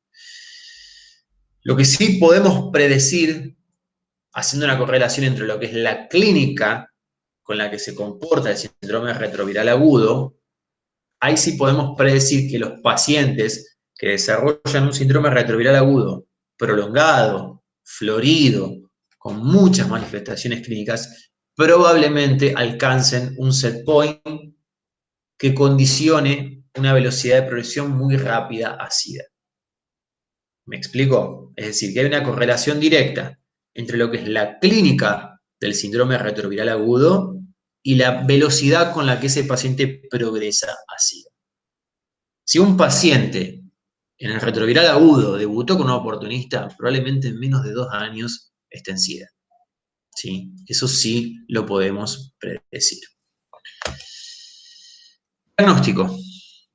Lo que sí podemos predecir, haciendo una correlación entre lo que es la clínica con la que se comporta el síndrome retroviral agudo, ahí sí podemos predecir que los pacientes que desarrollan un síndrome retroviral agudo prolongado, florido, con muchas manifestaciones clínicas, probablemente alcancen un set point que condicione una velocidad de progresión muy rápida a SIDA. ¿Me explico? Es decir, que hay una correlación directa entre lo que es la clínica del síndrome retroviral agudo y la velocidad con la que ese paciente progresa a SIDA. Si un paciente en el retroviral agudo debutó con un oportunista, probablemente en menos de 2 años esté en SIDA. ¿Sí? Eso sí lo podemos predecir. Diagnóstico.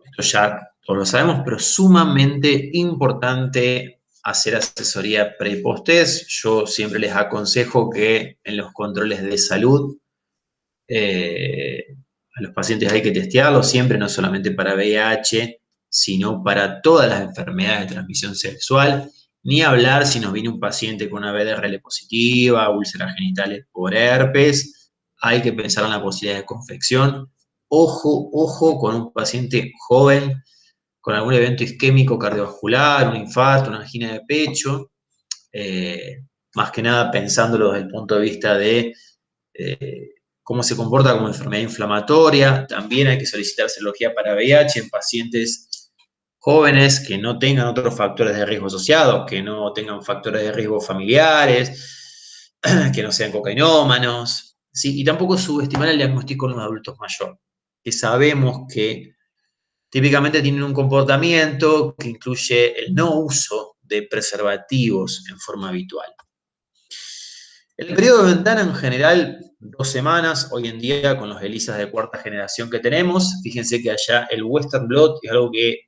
Esto ya todos lo sabemos, pero sumamente importante hacer asesoría pre y post-test. Yo siempre les aconsejo que en los controles de salud a los pacientes hay que testearlos siempre, no solamente para VIH, sino para todas las enfermedades de transmisión sexual. Ni hablar si nos viene un paciente con una BDRL positiva, úlceras genitales por herpes, hay que pensar en la posibilidad de confección. Ojo, ojo con un paciente joven con algún evento isquémico cardiovascular, un infarto, una angina de pecho, más que nada pensándolo desde el punto de vista de cómo se comporta como enfermedad inflamatoria. También hay que solicitar serología para VIH en pacientes jóvenes que no tengan otros factores de riesgo asociados, que no tengan factores de riesgo familiares, que no sean cocainómanos, ¿sí? Y tampoco subestimar el diagnóstico en los adultos mayores, que sabemos que típicamente tienen un comportamiento que incluye el no uso de preservativos en forma habitual. El periodo de ventana en general, 2 semanas, hoy en día con los ELISAs de cuarta generación que tenemos, fíjense que allá el Western blot es algo que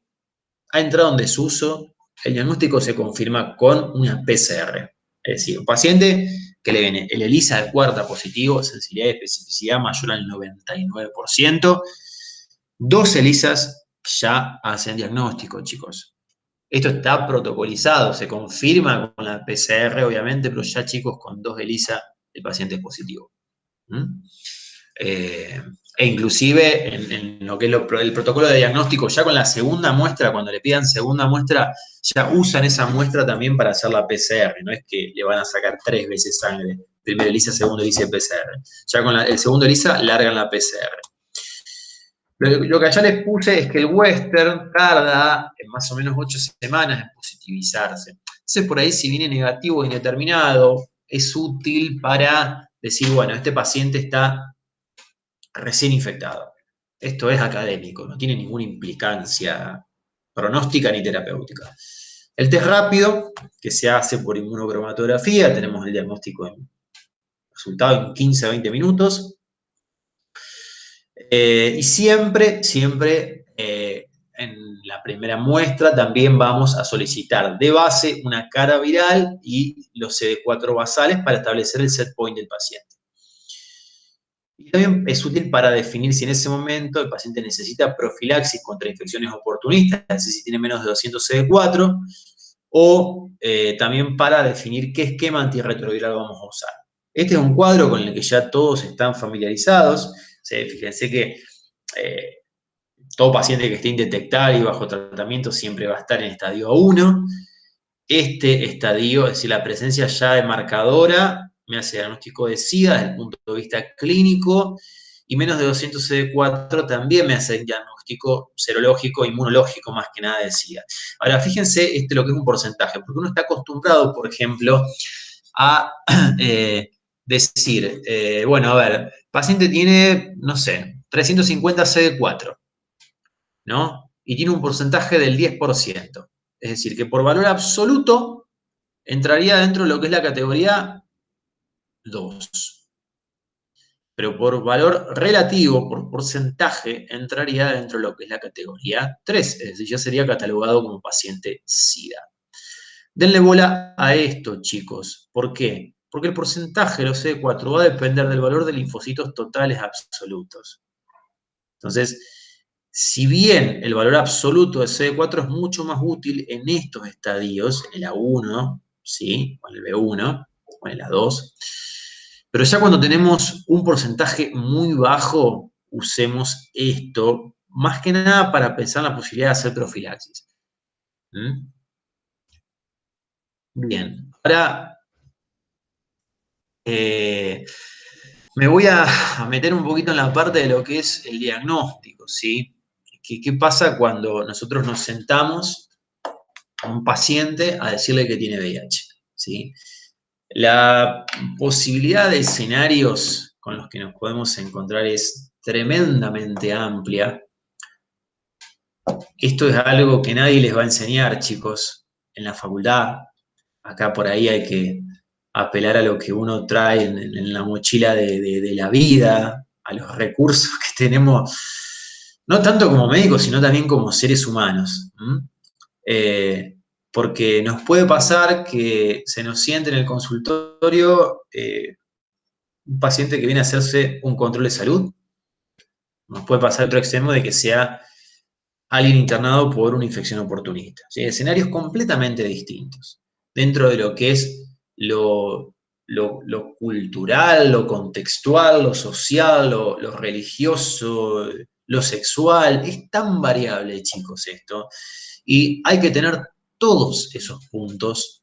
ha entrado en desuso, el diagnóstico se confirma con una PCR, es decir, un paciente que le viene el ELISA de cuarta positivo, sensibilidad y especificidad mayor al 99%, 2 ELISAs ya hacen diagnóstico, chicos. Esto está protocolizado, se confirma con la PCR, obviamente, pero ya, chicos, con 2 ELISA el paciente es positivo. ¿Mm? E inclusive en lo que es el protocolo de diagnóstico, ya con la segunda muestra, cuando le pidan segunda muestra, ya usan esa muestra también para hacer la PCR, no es que le van a sacar 3 veces sangre, primero ELISA, segundo ELISA y PCR. Ya con el segundo ELISA largan la PCR. Lo que allá les puse es que el Western tarda en más o menos 8 semanas en positivizarse. Entonces, por ahí, si viene negativo o indeterminado, es útil para decir, bueno, este paciente está recién infectado. Esto es académico, no tiene ninguna implicancia pronóstica ni terapéutica. El test rápido, que se hace por inmunocromatografía, tenemos el diagnóstico en resultado en 15 a 20 minutos. Y siempre en la primera muestra también vamos a solicitar de base una cara viral y los CD4 basales para establecer el set point del paciente. Y también es útil para definir si en ese momento el paciente necesita profilaxis contra infecciones oportunistas, es decir, si tiene menos de 200 CD4, o también para definir qué esquema antirretroviral vamos a usar. Este es un cuadro con el que ya todos están familiarizados. Fíjense que todo paciente que esté indetectable y bajo tratamiento siempre va a estar en estadio 1. Este estadio, es decir, la presencia ya de marcadora, me hace diagnóstico de SIDA desde el punto de vista clínico, y menos de 200 CD4 también me hace diagnóstico serológico, inmunológico, más que nada de SIDA. Ahora, fíjense lo que es un porcentaje, porque uno está acostumbrado, por ejemplo, a decir, bueno, a ver, paciente tiene, no sé, 350 CD4, ¿no? Y tiene un porcentaje del 10%. Es decir, que por valor absoluto entraría dentro de lo que es la categoría 2. Pero por valor relativo, por porcentaje, entraría dentro de lo que es la categoría 3. Es decir, ya sería catalogado como paciente SIDA. Denle bola a esto, chicos. ¿Por qué? Porque el porcentaje de los CD4 va a depender del valor de linfocitos totales absolutos. Entonces, si bien el valor absoluto de CD4 es mucho más útil en estos estadios, en el A1, ¿sí? O en el B1, o en el A2, pero ya cuando tenemos un porcentaje muy bajo, usemos esto, más que nada para pensar en la posibilidad de hacer profilaxis. ¿Mm? Bien, ahora me voy a meter un poquito en la parte de lo que es el diagnóstico, ¿sí? ¿Qué pasa cuando nosotros nos sentamos a un paciente a decirle que tiene VIH? ¿Sí? La posibilidad de escenarios con los que nos podemos encontrar es tremendamente amplia. Esto es algo que nadie les va a enseñar, chicos, en la facultad. Acá por ahí hay que apelar a lo que uno trae en la mochila de la vida, a los recursos que tenemos, no tanto como médicos, sino también como seres humanos. Porque nos puede pasar que se nos siente en el consultorio un paciente que viene a hacerse un control de salud. Nos puede pasar otro extremo de que sea alguien internado por una infección oportunista. ¿Sí? Escenarios completamente distintos. Dentro de lo que es lo cultural, lo contextual, lo social, lo religioso, lo sexual, es tan variable, chicos, esto. Y hay que tener todos esos puntos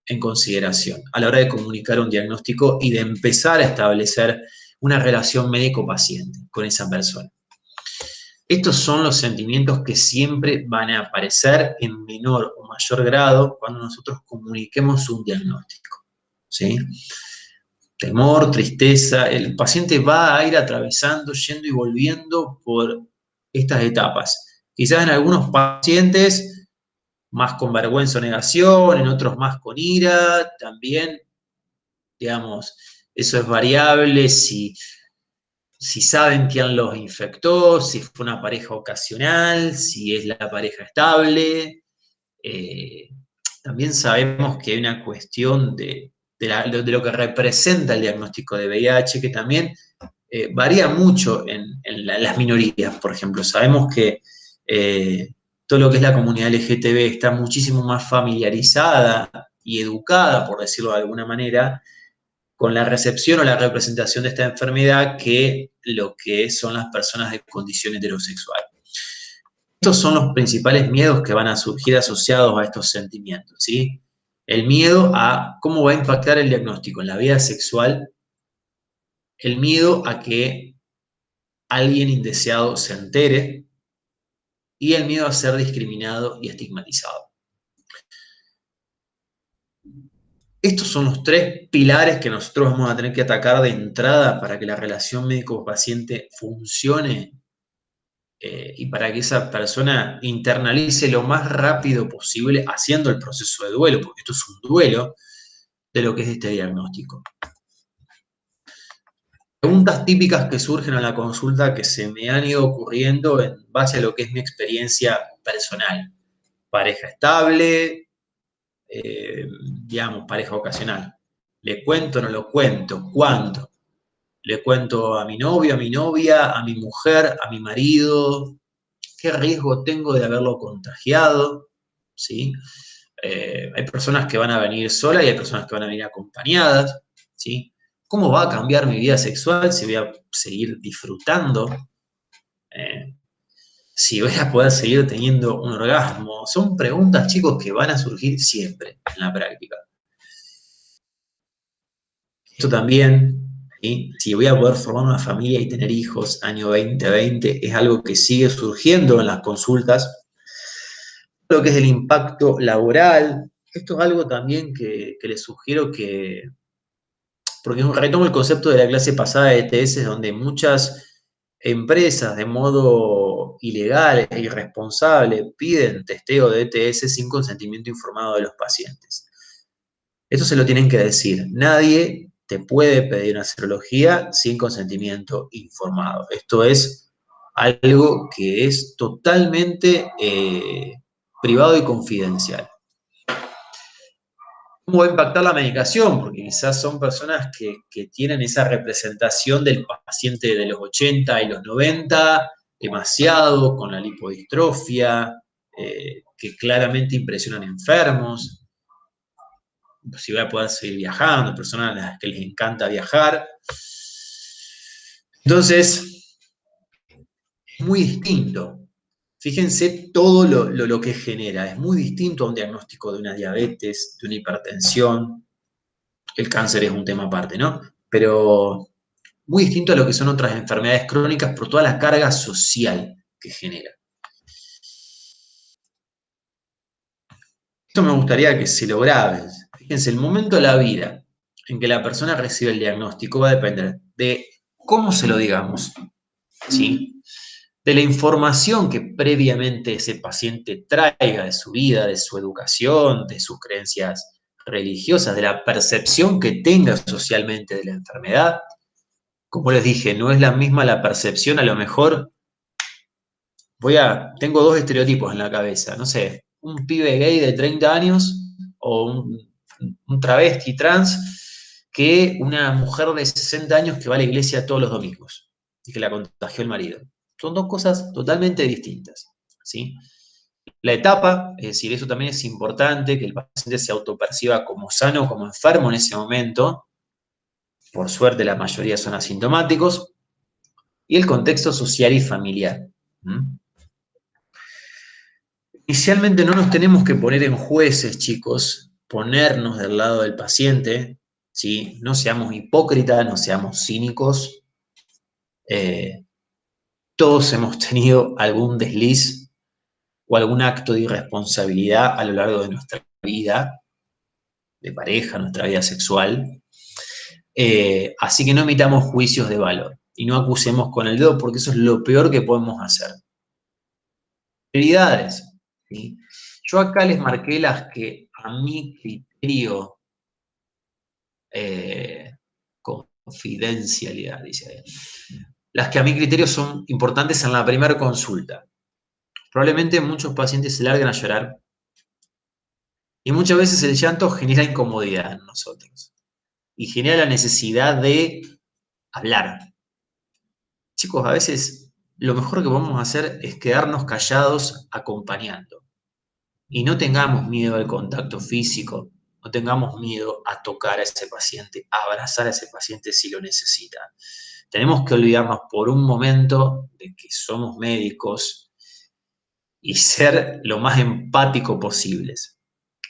en consideración a la hora de comunicar un diagnóstico y de empezar a establecer una relación médico-paciente con esa persona. Estos son los sentimientos que siempre van a aparecer en menor o mayor grado cuando nosotros comuniquemos un diagnóstico, ¿sí? Temor, tristeza, el paciente va a ir atravesando, yendo y volviendo por estas etapas. Quizás en algunos pacientes más con vergüenza o negación, en otros más con ira, también, digamos, eso es variable si saben quién los infectó, si fue una pareja ocasional, si es la pareja estable. Eh, También sabemos que hay una cuestión de lo que representa el diagnóstico de VIH, que también varía mucho en las minorías. Por ejemplo, sabemos que todo lo que es la comunidad LGTB está muchísimo más familiarizada y educada, por decirlo de alguna manera, con la recepción o la representación de esta enfermedad que lo que son las personas de condición heterosexual. Estos son los principales miedos que van a surgir asociados a estos sentimientos, ¿sí? El miedo a cómo va a impactar el diagnóstico en la vida sexual, el miedo a que alguien indeseado se entere y el miedo a ser discriminado y estigmatizado. Estos son los tres pilares que nosotros vamos a tener que atacar de entrada para que la relación médico-paciente funcione y para que esa persona internalice lo más rápido posible haciendo el proceso de duelo, porque esto es un duelo de lo que es este diagnóstico. Preguntas típicas que surgen a la consulta que se me han ido ocurriendo en base a lo que es mi experiencia personal. Pareja estable, digamos, pareja ocasional. ¿Le cuento o no lo cuento? ¿Cuándo? ¿Le cuento a mi novio, a mi novia, a mi mujer, a mi marido? ¿Qué riesgo tengo de haberlo contagiado? ¿Sí? Hay personas que van a venir solas y hay personas que van a venir acompañadas. ¿Sí? ¿Cómo va a cambiar mi vida sexual si voy a seguir disfrutando? Eh, si voy a poder seguir teniendo un orgasmo. Son preguntas, chicos, que van a surgir siempre en la práctica. Esto también, ¿sí? Si voy a poder formar una familia y tener hijos año 2020, es algo que sigue surgiendo en las consultas. Lo que es el impacto laboral, esto es algo también que les sugiero que, porque retomo el concepto de la clase pasada de ETS, donde muchas empresas de modo ilegal e irresponsable piden testeo de ETS sin consentimiento informado de los pacientes. Eso se lo tienen que decir. Nadie te puede pedir una serología sin consentimiento informado. Esto es algo que es totalmente privado y confidencial. ¿Cómo va a impactar la medicación? Porque quizás son personas que tienen esa representación del paciente de los 80 y los 90, demasiado, con la lipodistrofia, que claramente impresionan enfermos. Si voy a poder seguir viajando, personas a las que les encanta viajar. Entonces, es muy distinto. Fíjense todo lo que genera. Es muy distinto a un diagnóstico de una diabetes, de una hipertensión. El cáncer es un tema aparte, ¿no? Pero muy distinto a lo que son otras enfermedades crónicas por toda la carga social que genera. Esto me gustaría que se lo graben. Fíjense, el momento de la vida en que la persona recibe el diagnóstico va a depender de cómo se lo digamos, ¿sí? De la información que previamente ese paciente traiga de su vida, de su educación, de sus creencias religiosas, de la percepción que tenga socialmente de la enfermedad. Como les dije, no es la misma la percepción, a lo mejor tengo dos estereotipos en la cabeza, no sé, un pibe gay de 30 años o un travesti trans que una mujer de 60 años que va a la iglesia todos los domingos y que la contagió el marido. Son dos cosas totalmente distintas, ¿sí? La etapa, es decir, eso también es importante, que el paciente se autoperciba como sano o como enfermo en ese momento. Por suerte la mayoría son asintomáticos. Y el contexto social y familiar. Inicialmente no nos tenemos que poner en jueces, chicos, ponernos del lado del paciente, ¿sí? No seamos hipócritas, no seamos cínicos. Todos hemos tenido algún desliz o algún acto de irresponsabilidad a lo largo de nuestra vida, de pareja, nuestra vida sexual. Así que no emitamos juicios de valor y no acusemos con el dedo porque eso es lo peor que podemos hacer. Prioridades, ¿sí? Yo acá les marqué las que a mi criterio, confidencialidad, dice ahí, las que a mi criterio son importantes en la primera consulta. Probablemente muchos pacientes se largan a llorar y muchas veces el llanto genera incomodidad en nosotros y genera la necesidad de hablar. Chicos, a veces lo mejor que podemos hacer es quedarnos callados acompañando. Y no tengamos miedo al contacto físico, no tengamos miedo a tocar a ese paciente, a abrazar a ese paciente si lo necesita. Tenemos que olvidarnos por un momento de que somos médicos y ser lo más empático posibles.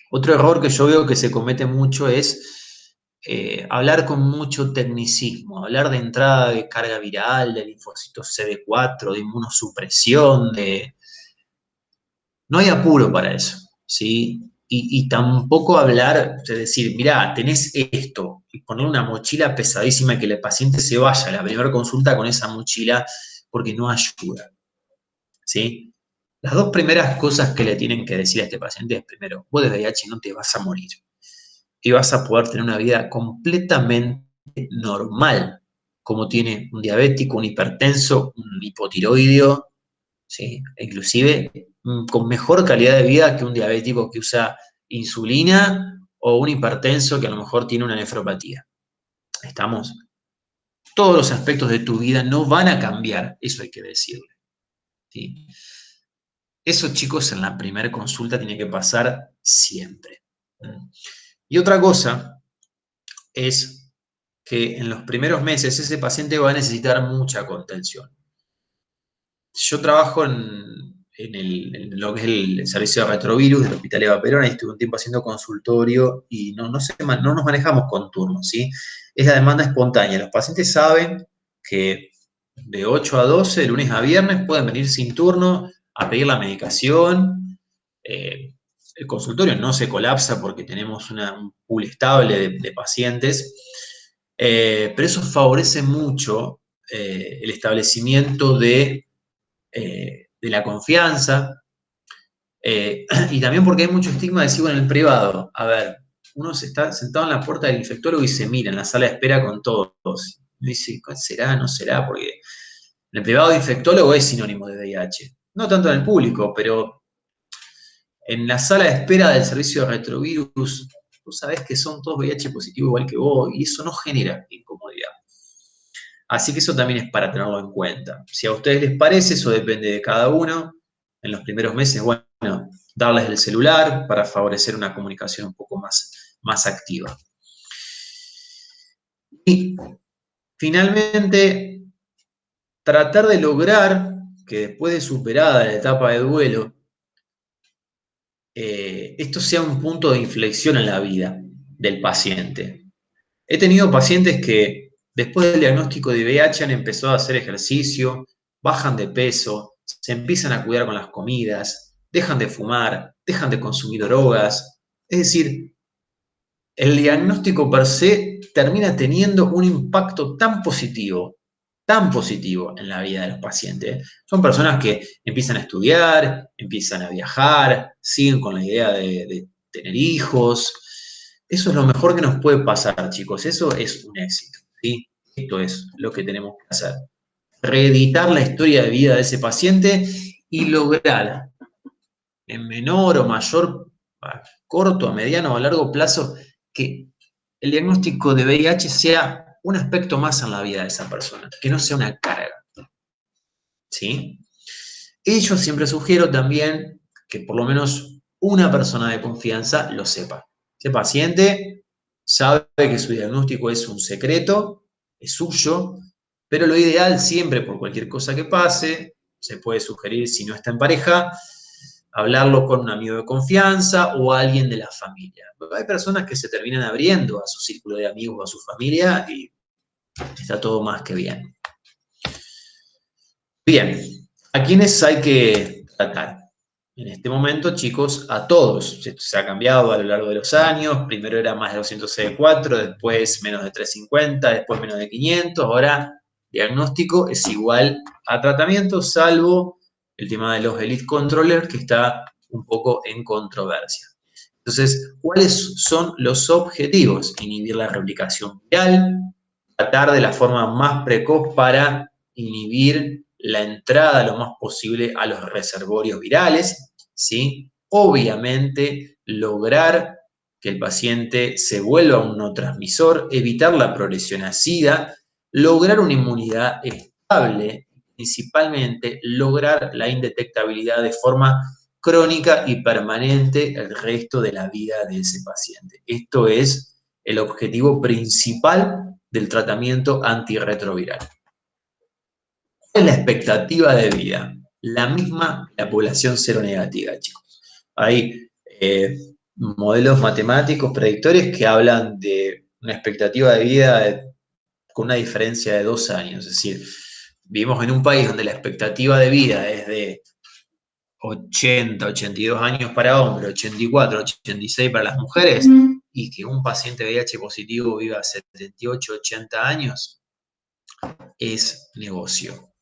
Otro error que yo veo que se comete mucho es hablar con mucho tecnicismo, hablar de entrada de carga viral, de linfocitos CD4, de inmunosupresión, de... No hay apuro para eso, ¿sí? Y tampoco hablar, de decir, mirá, tenés esto, y poner una mochila pesadísima y que el paciente se vaya a la primera consulta con esa mochila porque no ayuda, ¿sí? Las dos primeras cosas que le tienen que decir a este paciente es, primero, vos de VIH no te vas a morir y vas a poder tener una vida completamente normal, como tiene un diabético, un hipertenso, un hipotiroideo, ¿sí? Inclusive con mejor calidad de vida que un diabético que usa insulina o un hipertenso que a lo mejor tiene una nefropatía. ¿Estamos? Todos los aspectos de tu vida no van a cambiar, eso hay que decirle, ¿sí? Eso, chicos, en la primera consulta tiene que pasar siempre. Y otra cosa es que en los primeros meses ese paciente va a necesitar mucha contención. Yo trabajo en lo que es el servicio de retrovirus del Hospital Eva Perón, ahí estuve un tiempo haciendo consultorio y no nos manejamos con turnos, ¿sí? Es la demanda espontánea. Los pacientes saben que de 8 a 12, de lunes a viernes, pueden venir sin turno a pedir la medicación. El consultorio no se colapsa porque tenemos un pool estable de pacientes, pero eso favorece mucho el establecimiento de la confianza, y también porque hay mucho estigma de decir, bueno, en el privado, a ver, uno se está sentado en la puerta del infectólogo y se mira en la sala de espera con todos. Y dice, ¿cuál será? ¿No será? Porque en el privado de infectólogo es sinónimo de VIH. No tanto en el público, pero en la sala de espera del servicio de retrovirus, tú sabés que son todos VIH positivos igual que vos, y eso no genera incomodidad. Así que eso también es para tenerlo en cuenta. Si a ustedes les parece, eso depende de cada uno. En los primeros meses, bueno, darles el celular para favorecer una comunicación un poco más activa. Y finalmente, tratar de lograr que después de superada la etapa de duelo, esto sea un punto de inflexión en la vida del paciente. He tenido pacientes que después del diagnóstico de VIH han empezado a hacer ejercicio, bajan de peso, se empiezan a cuidar con las comidas, dejan de fumar, dejan de consumir drogas. Es decir, el diagnóstico per se termina teniendo un impacto tan positivo en la vida de los pacientes. Son personas que empiezan a estudiar, empiezan a viajar, siguen con la idea de tener hijos. Eso es lo mejor que nos puede pasar, chicos. Eso es un éxito, ¿sí? Esto es lo que tenemos que hacer. Reeditar la historia de vida de ese paciente y lograr en menor o mayor, a corto, a mediano o a largo plazo, que el diagnóstico de VIH sea un aspecto más en la vida de esa persona, que no sea una carga, ¿sí? Y yo siempre sugiero también que por lo menos una persona de confianza lo sepa. Ese paciente sabe que su diagnóstico es un secreto, es suyo, pero lo ideal siempre, por cualquier cosa que pase, se puede sugerir, si no está en pareja, hablarlo con un amigo de confianza o alguien de la familia. Hay personas que se terminan abriendo a su círculo de amigos o a su familia y está todo más que bien. Bien, ¿a quiénes hay que tratar? En este momento, chicos, a todos. Esto se ha cambiado a lo largo de los años. Primero era más de 264, después menos de 350, después menos de 500. Ahora, diagnóstico es igual a tratamiento, salvo el tema de los elite controllers, que está un poco en controversia. Entonces, ¿cuáles son los objetivos? Inhibir la replicación viral, tratar de la forma más precoz para inhibir la entrada lo más posible a los reservorios virales, ¿sí? Obviamente, lograr que el paciente se vuelva un no transmisor, evitar la progresión a SIDA, lograr una inmunidad estable, principalmente lograr la indetectabilidad de forma crónica y permanente el resto de la vida de ese paciente. Esto es el objetivo principal del tratamiento antirretroviral. ¿Cuál es la expectativa de vida? La misma de la población seronegativa, chicos. Hay modelos matemáticos predictores que hablan de una expectativa de vida con una diferencia de 2 años. Es decir, vivimos en un país donde la expectativa de vida es de 80, 82 años para hombres, 84, 86 para las mujeres, y que un paciente VIH positivo viva 78, 80 años, es negocio.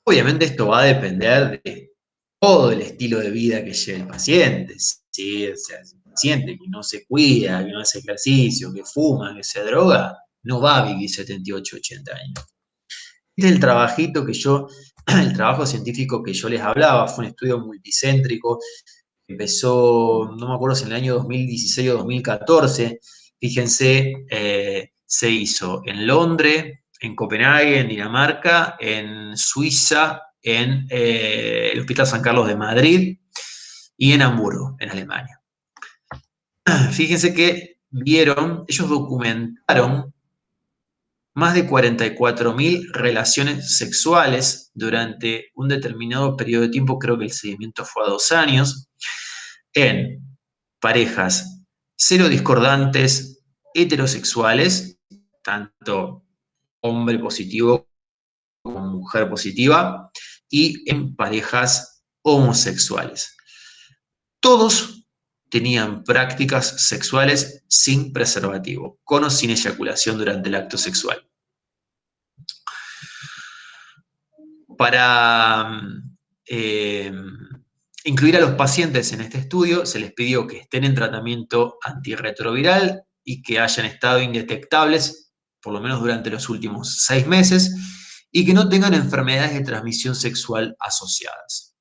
Obviamente esto va a depender de todo el estilo de vida que lleve el paciente. Si o sea, el paciente que no se cuida, que no hace ejercicio, que fuma, que se droga, no va a vivir 78, 80 años. Este es el trabajito que el trabajo científico que yo les hablaba, fue un estudio multicéntrico, empezó, no me acuerdo si en el año 2016 o 2014, fíjense, se hizo en Londres, en Copenhague, en Dinamarca, en Suiza, en el Hospital San Carlos de Madrid y en Hamburgo, en Alemania. Fíjense que ellos documentaron más de 44.000 relaciones sexuales durante un determinado periodo de tiempo, creo que el seguimiento fue a 2 años, en parejas serodiscordantes heterosexuales, tanto hombre positivo como mujer positiva, y en parejas homosexuales. Todos tenían prácticas sexuales sin preservativo, con o sin eyaculación durante el acto sexual. Para incluir a los pacientes en este estudio, se les pidió que estén en tratamiento antirretroviral y que hayan estado indetectables, por lo menos durante los últimos 6 meses, y que no tengan enfermedades de transmisión sexual asociadas.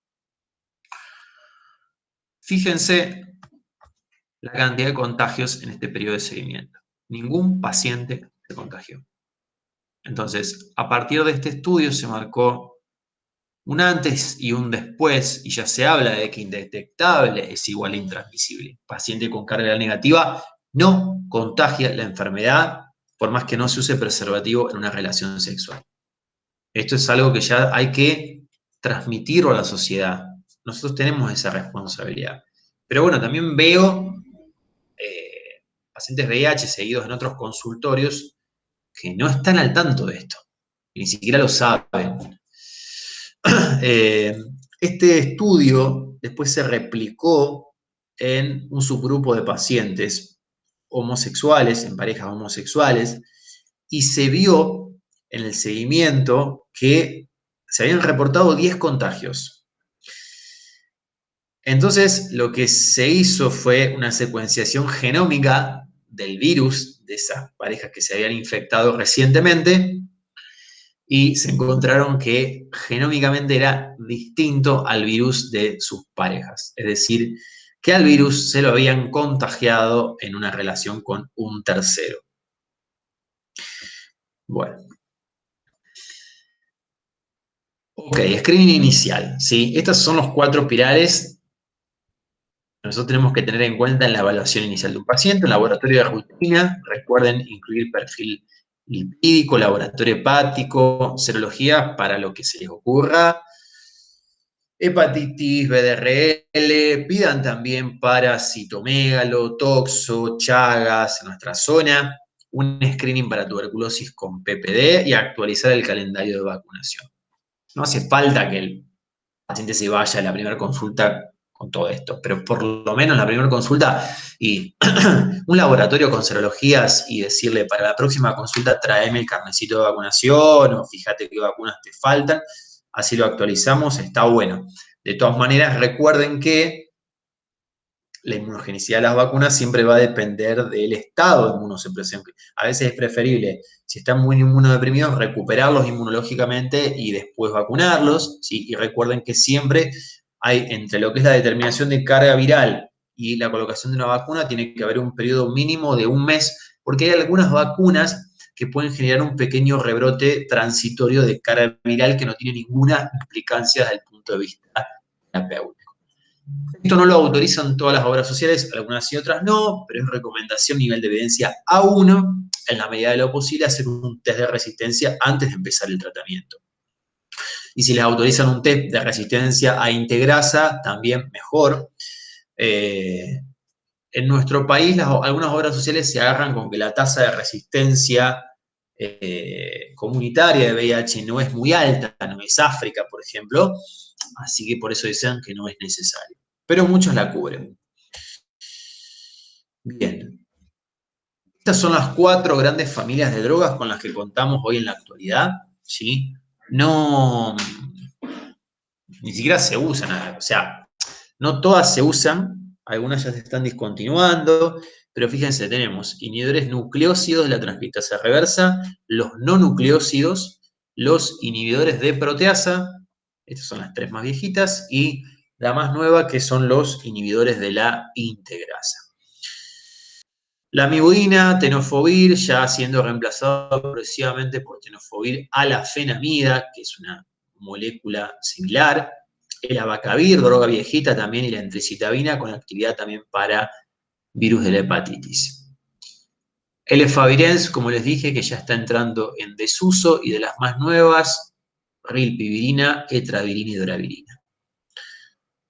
Fíjense la cantidad de contagios en este periodo de seguimiento. Ningún paciente se contagió. Entonces, a partir de este estudio se marcó un antes y un después, y ya se habla de que indetectable es igual a intransmisible. Paciente con carga negativa no contagia la enfermedad por más que no se use preservativo en una relación sexual. Esto es algo que ya hay que transmitirlo a la sociedad. Nosotros tenemos esa responsabilidad. Pero bueno, también veo pacientes VIH seguidos en otros consultorios que no están al tanto de esto, ni siquiera lo saben. Este estudio después se replicó en un subgrupo de pacientes homosexuales, en parejas homosexuales, y se vio en el seguimiento que se habían reportado 10 contagios. Entonces, lo que se hizo fue una secuenciación genómica del virus de esas parejas que se habían infectado recientemente, y se encontraron que genómicamente era distinto al virus de sus parejas. Es decir, que al virus se lo habían contagiado en una relación con un tercero. Bueno. Ok, screening inicial, ¿sí? Estos son los 4 pilares que nosotros tenemos que tener en cuenta en la evaluación inicial de un paciente. Un laboratorio de rutina, recuerden incluir perfil lipídico, laboratorio hepático, serología para lo que se les ocurra. Hepatitis, BDRL, pidan también para citomegalo, toxo, Chagas en nuestra zona, un screening para tuberculosis con PPD y actualizar el calendario de vacunación. No hace falta que el paciente se vaya a la primera consulta con todo esto, pero por lo menos la primera consulta y un laboratorio con serologías y decirle para la próxima consulta tráeme el carnecito de vacunación o fíjate qué vacunas te faltan, así lo actualizamos, está bueno. De todas maneras, recuerden que la inmunogenicidad de las vacunas siempre va a depender del estado de inmunosupresión. A veces es preferible, si están muy inmunodeprimidos, recuperarlos inmunológicamente y después vacunarlos, ¿sí? Y recuerden que siempre hay, entre lo que es la determinación de carga viral y la colocación de una vacuna, tiene que haber un periodo mínimo de 1 mes, porque hay algunas vacunas que pueden generar un pequeño rebrote transitorio de carga viral que no tiene ninguna implicancia desde el punto de vista terapéutico. Esto no lo autorizan todas las obras sociales, algunas y otras no, pero es recomendación nivel de evidencia A1, en la medida de lo posible, hacer un test de resistencia antes de empezar el tratamiento. Y si les autorizan un test de resistencia a integrasa, también mejor. En nuestro país, algunas obras sociales se agarran con que la tasa de resistencia comunitaria de VIH no es muy alta, no es África, por ejemplo, así que por eso dicen que no es necesario. Pero muchos la cubren. Bien. Estas son las 4 grandes familias de drogas con las que contamos hoy en la actualidad, ¿sí? No, ni siquiera se usan, o sea, no todas se usan, algunas ya se están discontinuando, pero fíjense, tenemos inhibidores nucleócidos de la transcriptasa reversa, los no nucleócidos, los inhibidores de proteasa, estas son las 3 más viejitas, y la más nueva que son los inhibidores de la integrasa. La amibudina, tenofovir, ya siendo reemplazado progresivamente por tenofovir alafenamida, que es una molécula similar. El abacavir, droga viejita también, y la entricitabina, con actividad también para virus de la hepatitis. El efavirenz, como les dije, que ya está entrando en desuso, y de las más nuevas, rilpivirina, etravirina y doravirina.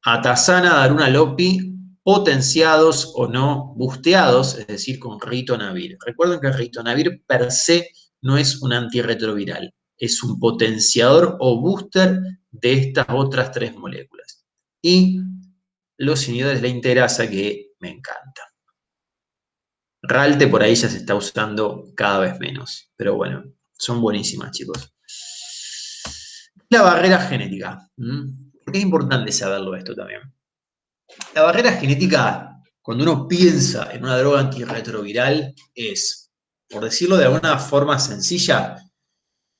Atazana, daruna, lopi, potenciados o no busteados, es decir, con ritonavir. Recuerden que el ritonavir per se no es un antirretroviral, es un potenciador o booster de estas otras 3 moléculas. Y los inhibidores de la integrasa, que me encantan. Ralte por ahí ya se está usando cada vez menos, pero bueno, son buenísimas, chicos. La barrera genética. Es importante saberlo esto también. La barrera genética, cuando uno piensa en una droga antirretroviral, es, por decirlo de alguna forma sencilla,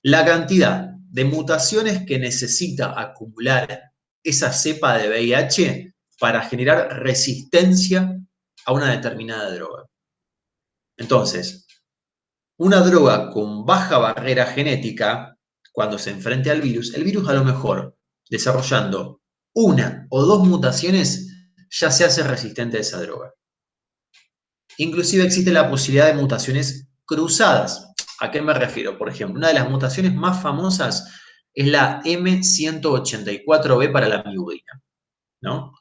la cantidad de mutaciones que necesita acumular esa cepa de VIH para generar resistencia a una determinada droga. Entonces, una droga con baja barrera genética, cuando se enfrente al virus, el virus a lo mejor, desarrollando 1 o 2 mutaciones, ya se hace resistente a esa droga. Inclusive existe la posibilidad de mutaciones cruzadas. ¿A qué me refiero? Por ejemplo, una de las mutaciones más famosas es la M184B para la amibudina, ¿no?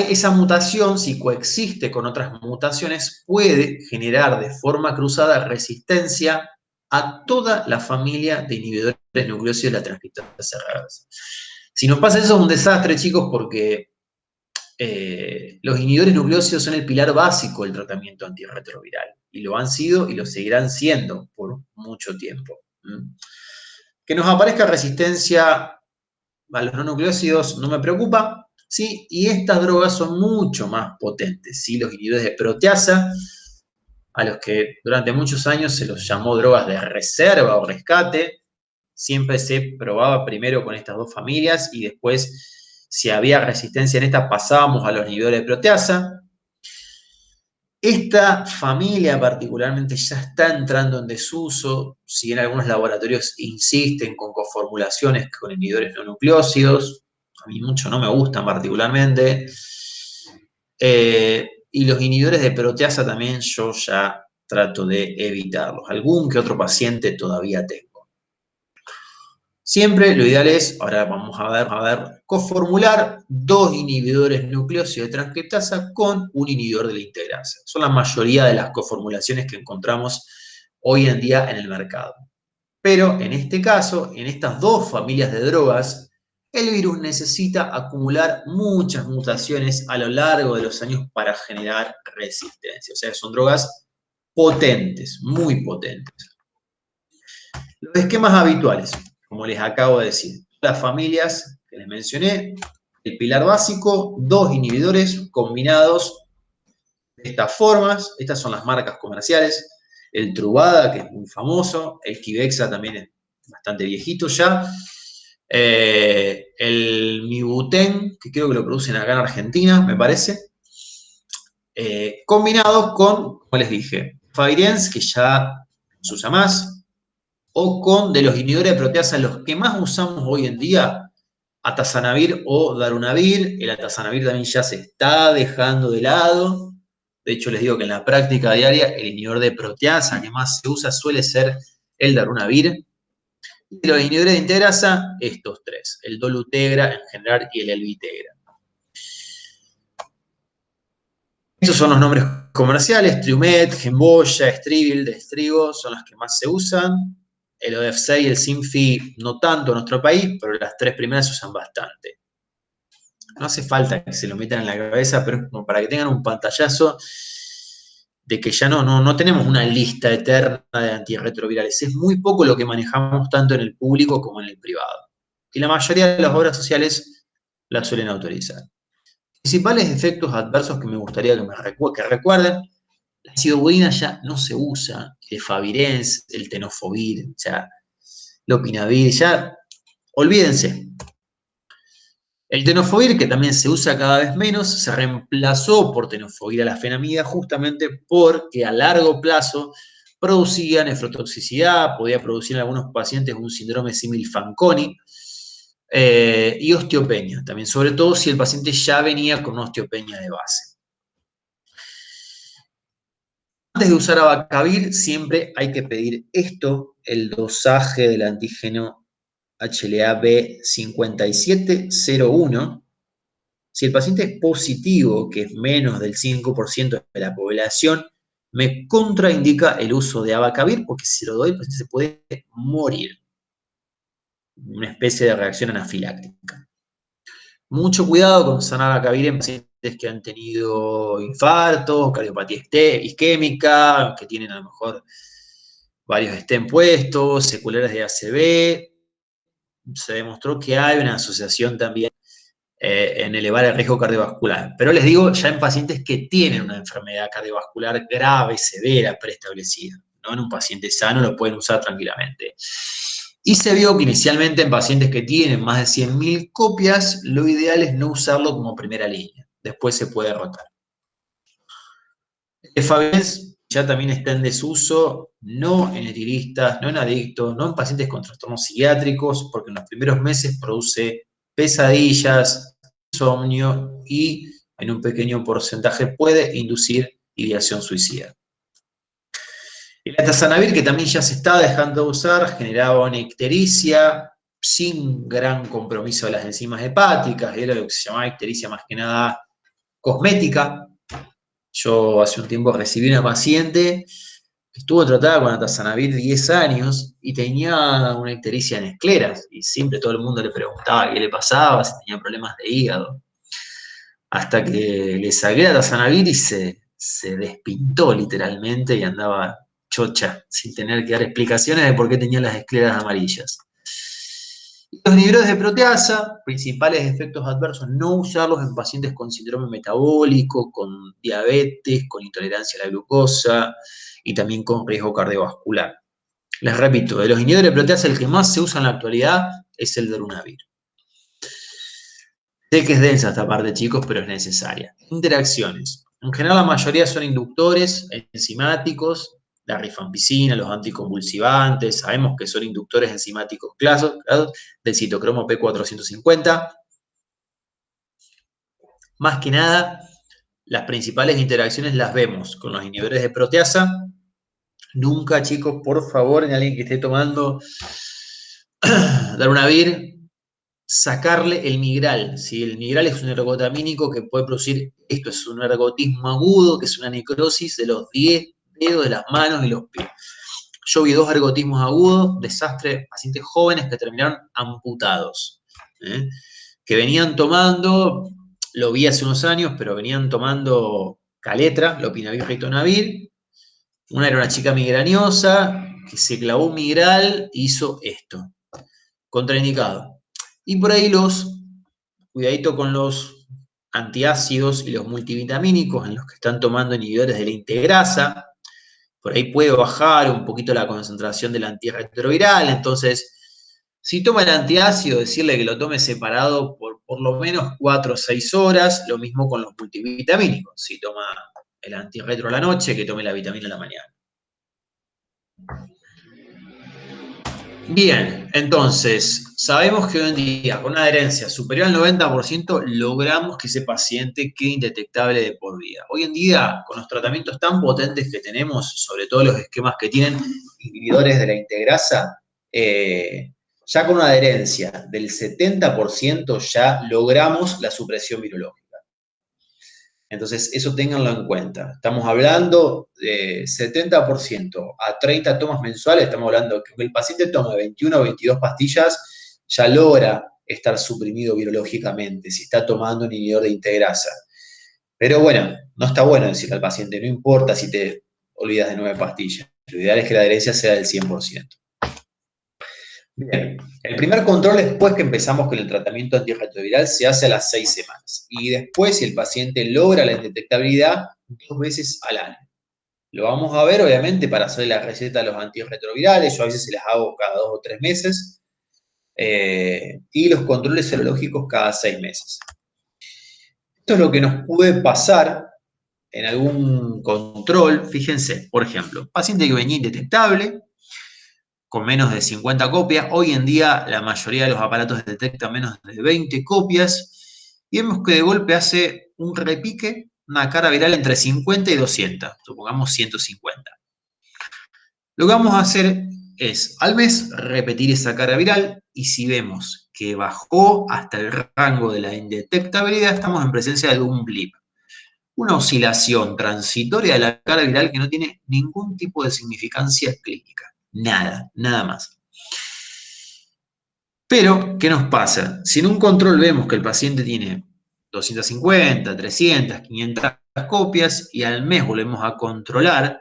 Esa mutación, si coexiste con otras mutaciones, puede generar de forma cruzada resistencia a toda la familia de inhibidores nucleócidos de la transcriptasa reversa. Si nos pasa eso es un desastre, chicos, porque los inhibidores nucleócidos son el pilar básico del tratamiento antirretroviral, y lo han sido y lo seguirán siendo por mucho tiempo. Que nos aparezca resistencia a los no nucleócidos no me preocupa, ¿sí? Y estas drogas son mucho más potentes, ¿sí? Los inhibidores de proteasa, a los que durante muchos años se los llamó drogas de reserva o rescate, siempre se probaba primero con estas 2 familias y después, si había resistencia en estas, pasábamos a los inhibidores de proteasa. Esta familia particularmente ya está entrando en desuso, si bien algunos laboratorios insisten con coformulaciones con inhibidores no nucleócidos, a mí mucho no me gustan particularmente, y los inhibidores de proteasa también yo ya trato de evitarlos. Algún que otro paciente todavía tengo. Siempre lo ideal es, ahora vamos a ver, coformular 2 inhibidores nucleócidos de transcriptasa con un inhibidor de la integrasa. Son la mayoría de las coformulaciones que encontramos hoy en día en el mercado. Pero en este caso, en estas 2 familias de drogas, el virus necesita acumular muchas mutaciones a lo largo de los años para generar resistencia. O sea, son drogas potentes, muy potentes. Los esquemas habituales, como les acabo de decir, las familias que les mencioné, el pilar básico, 2 inhibidores combinados de estas formas. Estas son las marcas comerciales. El Truvada, que es muy famoso, el Kivexa también es bastante viejito ya. El Mibuten, que creo que lo producen acá en Argentina, me parece. Combinados con, como les dije, Favirenz, que ya se usa más, o con de los inhibidores de proteasa, los que más usamos hoy en día, atazanavir o darunavir. El atazanavir también ya se está dejando de lado. De hecho, les digo que en la práctica diaria el inhibidor de proteasa que más se usa suele ser el darunavir. Y los inhibidores de integrasa, estos tres, el dolutegra en general y el elvitegra. Estos son los nombres comerciales: Triumet, Gemboya, Stribil, Destrigo, son los que más se usan. El ODF6 y el Simfi no tanto en nuestro país, pero las tres primeras se usan bastante. No hace falta que se lo metan en la cabeza, pero es como para que tengan un pantallazo de que ya no tenemos una lista eterna de antirretrovirales. Es muy poco lo que manejamos tanto en el público como en el privado. Y la mayoría de las obras sociales las suelen autorizar. Principales efectos adversos que me gustaría que recuerden: la acidobudina ya no se usa, el Favirenz, el tenofovir, ya, lopinavir, ya, olvídense. El tenofovir, que también se usa cada vez menos, se reemplazó por tenofovir a la fenamida justamente porque a largo plazo producía nefrotoxicidad, podía producir en algunos pacientes un síndrome símil Fanconi y osteopenia, también sobre todo si el paciente ya venía con una osteopenia de base. Antes de usar abacavir, siempre hay que pedir esto, el dosaje del antígeno HLA-B5701. Si el paciente es positivo, que es menos del 5% de la población, me contraindica el uso de abacavir, porque si lo doy, el paciente se puede morir. Una especie de reacción anafiláctica. Mucho cuidado con usar abacavir en pacientes que han tenido infartos, cardiopatía isquémica, que tienen a lo mejor varios stent puestos, secuelas de ACV. Se demostró que hay una asociación también en elevar el riesgo cardiovascular. Pero les digo, ya en pacientes que tienen una enfermedad cardiovascular grave, severa, preestablecida. ¿No? En un paciente sano lo pueden usar tranquilamente. Y se vio que inicialmente en pacientes que tienen más de 100.000 copias, lo ideal es no usarlo como primera línea. Después se puede rotar. El Favirenz ya también está en desuso, no en etilistas, no en adictos, no en pacientes con trastornos psiquiátricos, porque en los primeros meses produce pesadillas, insomnio y en un pequeño porcentaje puede inducir ideación suicida. El atazanavir, que también ya se está dejando de usar, generaba una ictericia sin gran compromiso de las enzimas hepáticas, era lo que se llamaba ictericia más que nada cosmética. Yo hace un tiempo recibí una paciente que estuvo tratada con atazanavir 10 años y tenía una ictericia en escleras, y siempre todo el mundo le preguntaba qué le pasaba, si tenía problemas de hígado. Hasta que le saqué la atazanavir y se despintó literalmente y andaba chocha, sin tener que dar explicaciones de por qué tenía las escleras amarillas. Los inhibidores de proteasa, principales efectos adversos: no usarlos en pacientes con síndrome metabólico, con diabetes, con intolerancia a la glucosa y también con riesgo cardiovascular. Les repito, de los inhibidores de proteasa el que más se usa en la actualidad es el darunavir. Sé que es densa esta parte, chicos, pero es necesaria. Interacciones. En general la mayoría son inductores enzimáticos, la rifampicina, los anticonvulsivantes, sabemos que son inductores enzimáticos clásicos del citocromo P450. Más que nada, las principales interacciones las vemos con los inhibidores de proteasa. Nunca, chicos, por favor, en alguien que esté tomando darunavir, sacarle el migral. ¿Sí? El migral es un ergotamínico que puede producir, esto es un ergotismo agudo, que es una necrosis de los 10 dedos de las manos y los pies. Yo vi 2 ergotismos agudos, desastre, pacientes jóvenes que terminaron amputados, que venían tomando, lo vi hace unos años, pero venían tomando Caletra, lopinavir, ritonavir. Una era una chica migrañosa que se clavó un migral e hizo esto, contraindicado. Y por ahí cuidadito con los antiácidos y los multivitamínicos en los que están tomando inhibidores de la integrasa. Por ahí puede bajar un poquito la concentración del antirretroviral. Entonces, si toma el antiácido, decirle que lo tome separado por lo menos 4 o 6 horas. Lo mismo con los multivitamínicos. Si toma el antirretro a la noche, que tome la vitamina a la mañana. Bien, entonces, sabemos que hoy en día, con una adherencia superior al 90%, logramos que ese paciente quede indetectable de por vida. Hoy en día, con los tratamientos tan potentes que tenemos, sobre todo los esquemas que tienen inhibidores de la integrasa, ya con una adherencia del 70% ya logramos la supresión virológica. Entonces, eso ténganlo en cuenta. Estamos hablando de 70% a 30 tomas mensuales, estamos hablando que el paciente toma 21 o 22 pastillas, ya logra estar suprimido virológicamente si está tomando un inhibidor de integrasa. Pero bueno, no está bueno decirle al paciente, no importa si te olvidas de 9 pastillas. Lo ideal es que la adherencia sea del 100%. Bien, el primer control después que empezamos con el tratamiento antirretroviral se hace a las 6 semanas. Y después, si el paciente logra la indetectabilidad, 2 veces al año. Lo vamos a ver, obviamente, para hacer la receta de los antirretrovirales. Yo a veces se las hago cada 2 o 3 meses. Y los controles serológicos cada 6 meses. Esto es lo que nos puede pasar en algún control. Fíjense, por ejemplo, paciente que venía indetectable, con menos de 50 copias. Hoy en día la mayoría de los aparatos detectan menos de 20 copias y vemos que de golpe hace un repique, una carga viral entre 50 y 200, supongamos 150. Lo que vamos a hacer es al mes repetir esa carga viral y si vemos que bajó hasta el rango de la indetectabilidad, estamos en presencia de un blip. Una oscilación transitoria de la carga viral que no tiene ningún tipo de significancia clínica. Nada, nada más. Pero, ¿qué nos pasa? Si en un control vemos que el paciente tiene 250, 300, 500 copias y al mes volvemos a controlar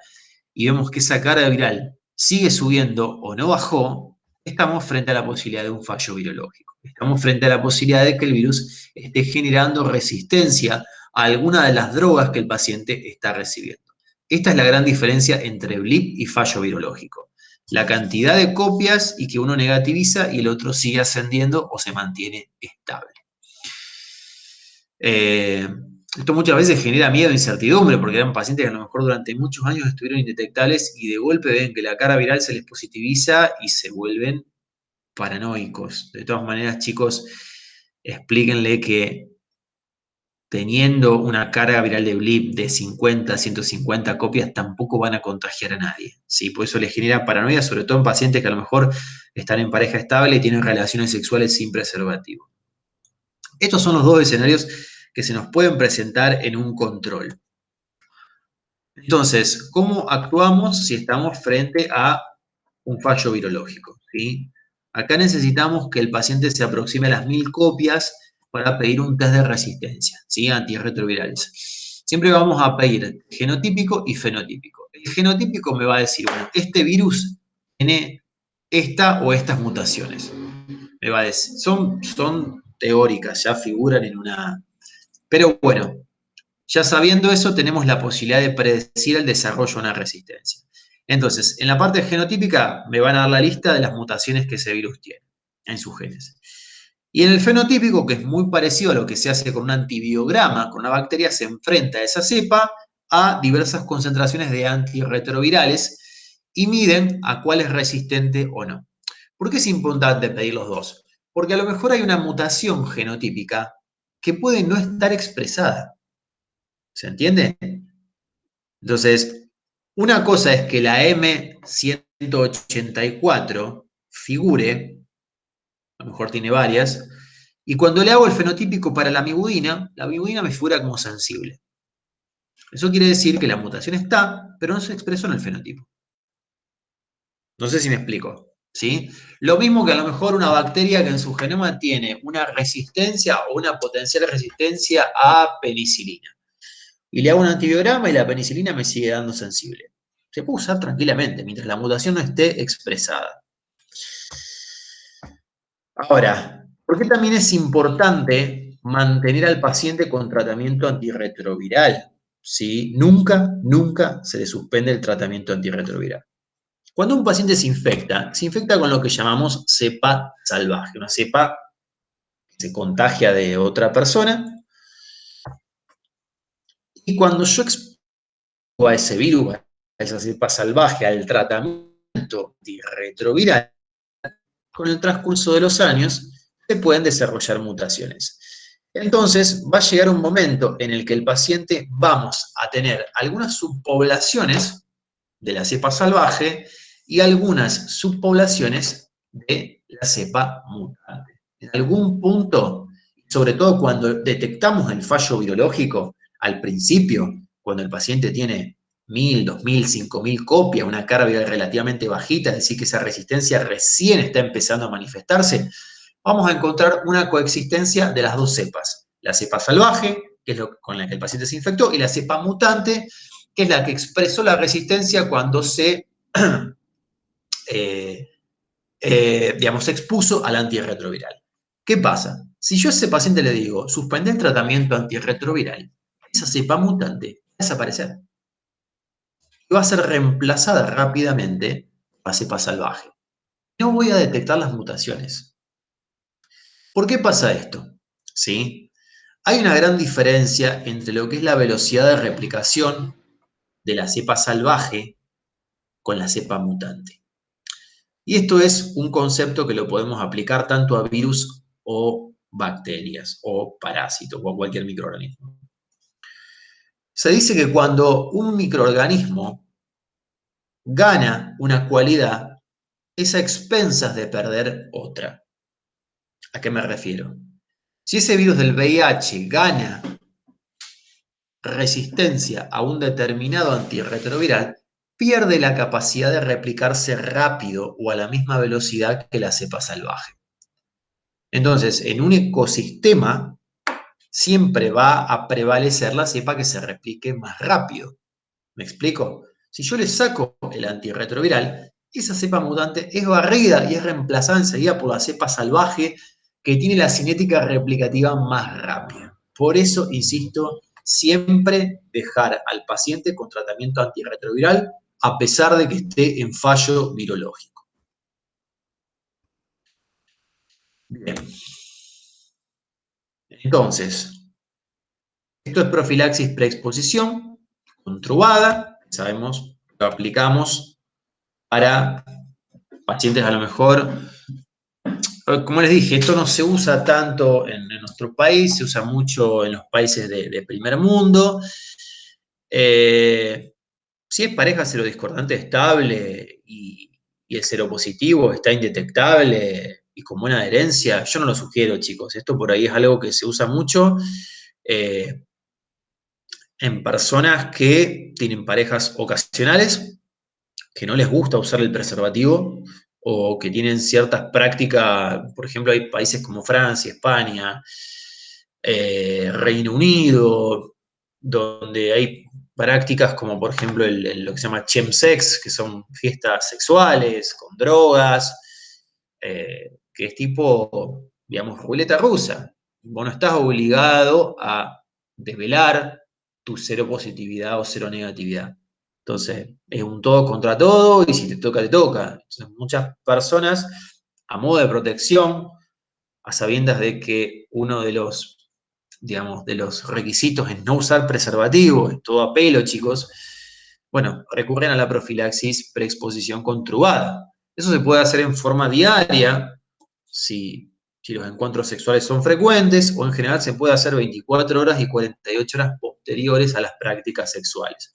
y vemos que esa carga viral sigue subiendo o no bajó, estamos frente a la posibilidad de un fallo virológico. Estamos frente a la posibilidad de que el virus esté generando resistencia a alguna de las drogas que el paciente está recibiendo. Esta es la gran diferencia entre blip y fallo virológico. La cantidad de copias y que uno negativiza y el otro sigue ascendiendo o se mantiene estable. Esto muchas veces genera miedo e incertidumbre porque eran pacientes que a lo mejor durante muchos años estuvieron indetectables y de golpe ven que la carga viral se les positiviza y se vuelven paranoicos. De todas maneras, chicos, explíquenle que teniendo una carga viral de blip de 50, 150 copias, tampoco van a contagiar a nadie. ¿Sí? Por eso les genera paranoia, sobre todo en pacientes que a lo mejor están en pareja estable y tienen relaciones sexuales sin preservativo. Estos son los dos escenarios que se nos pueden presentar en un control. Entonces, ¿cómo actuamos si estamos frente a un fallo virológico? ¿Sí? Acá necesitamos que el paciente se aproxime a las 1000 copias para pedir un test de resistencia, ¿sí? Antirretrovirales. Siempre vamos a pedir genotípico y fenotípico. El genotípico me va a decir, bueno, este virus tiene esta o estas mutaciones. Me va a decir, son teóricas, ya figuran en una... Pero bueno, ya sabiendo eso, tenemos la posibilidad de predecir el desarrollo de una resistencia. Entonces, en la parte genotípica me van a dar la lista de las mutaciones que ese virus tiene en sus genes. Y en el fenotípico, que es muy parecido a lo que se hace con un antibiograma, con una bacteria se enfrenta a esa cepa a diversas concentraciones de antirretrovirales y miden a cuál es resistente o no. ¿Por qué es importante pedir los dos? Porque a lo mejor hay una mutación genotípica que puede no estar expresada. ¿Se entiende? Entonces, una cosa es que la M184 figure, a lo mejor tiene varias, y cuando le hago el fenotípico para la mibudina me figura como sensible. Eso quiere decir que la mutación está, pero no se expresó en el fenotipo. No sé si me explico, ¿sí? Lo mismo que a lo mejor una bacteria que en su genoma tiene una resistencia o una potencial resistencia a penicilina. Y le hago un antibiograma y la penicilina me sigue dando sensible. Se puede usar tranquilamente mientras la mutación no esté expresada. Ahora, ¿por qué también es importante mantener al paciente con tratamiento antirretroviral? ¿Sí? Nunca se le suspende el tratamiento antirretroviral. Cuando un paciente se infecta con lo que llamamos cepa salvaje, una cepa que se contagia de otra persona. Y cuando yo expongo a ese virus, a esa cepa salvaje, al tratamiento antirretroviral, con el transcurso de los años se pueden desarrollar mutaciones. Entonces va a llegar un momento en el que el paciente vamos a tener algunas subpoblaciones de la cepa salvaje y algunas subpoblaciones de la cepa mutante. En algún punto, sobre todo cuando detectamos el fallo virológico al principio, cuando el paciente tiene 1000, 2000, 5000 copias, una carga viral relativamente bajita, es decir, que esa resistencia recién está empezando a manifestarse, vamos a encontrar una coexistencia de las dos cepas. La cepa salvaje, que es con la que el paciente se infectó, y la cepa mutante, que es la que expresó la resistencia cuando se, digamos, se expuso al antirretroviral. ¿Qué pasa? Si yo a ese paciente le digo, suspende el tratamiento antirretroviral, esa cepa mutante va a desaparecer. Y va a ser reemplazada rápidamente por la cepa salvaje. No voy a detectar las mutaciones. ¿Por qué pasa esto? ¿Sí? Hay una gran diferencia entre lo que es la velocidad de replicación de la cepa salvaje con la cepa mutante. Y esto es un concepto que lo podemos aplicar tanto a virus o bacterias o parásitos o a cualquier microorganismo. Se dice que cuando un microorganismo gana una cualidad, es a expensas de perder otra. ¿A qué me refiero? Si ese virus del VIH gana resistencia a un determinado antirretroviral, pierde la capacidad de replicarse rápido o a la misma velocidad que la cepa salvaje. Entonces, en un ecosistema siempre va a prevalecer la cepa que se replique más rápido. ¿Me explico? Si yo le saco el antirretroviral, esa cepa mutante es barrida y es reemplazada enseguida por la cepa salvaje que tiene la cinética replicativa más rápida. Por eso, insisto, siempre dejar al paciente con tratamiento antirretroviral a pesar de que esté en fallo virológico. Bien. Entonces, esto es profilaxis preexposición controlada, sabemos, lo aplicamos para pacientes a lo mejor, como les dije, esto no se usa tanto en nuestro país, se usa mucho en los países de primer mundo. Si es pareja serodiscordante estable y el seropositivo está indetectable y con buena adherencia, yo no lo sugiero, chicos. Esto por ahí es algo que se usa mucho en personas que tienen parejas ocasionales, que no les gusta usar el preservativo o que tienen ciertas prácticas, por ejemplo, hay países como Francia, España, Reino Unido, donde hay prácticas como por ejemplo lo que se llama chemsex, que son fiestas sexuales con drogas, que es tipo, digamos, ruleta rusa. Vos no estás obligado a desvelar tu cero positividad o cero negatividad. Entonces, es un todo contra todo y si te toca, te toca. Entonces, muchas personas, a modo de protección, a sabiendas de que uno de los, digamos, de los requisitos es no usar preservativo, es todo a pelo, chicos, bueno, recurren a la profilaxis preexposición contrugada. Eso se puede hacer en forma diaria, si los encuentros sexuales son frecuentes, o en general se puede hacer 24 horas y 48 horas posteriores a las prácticas sexuales.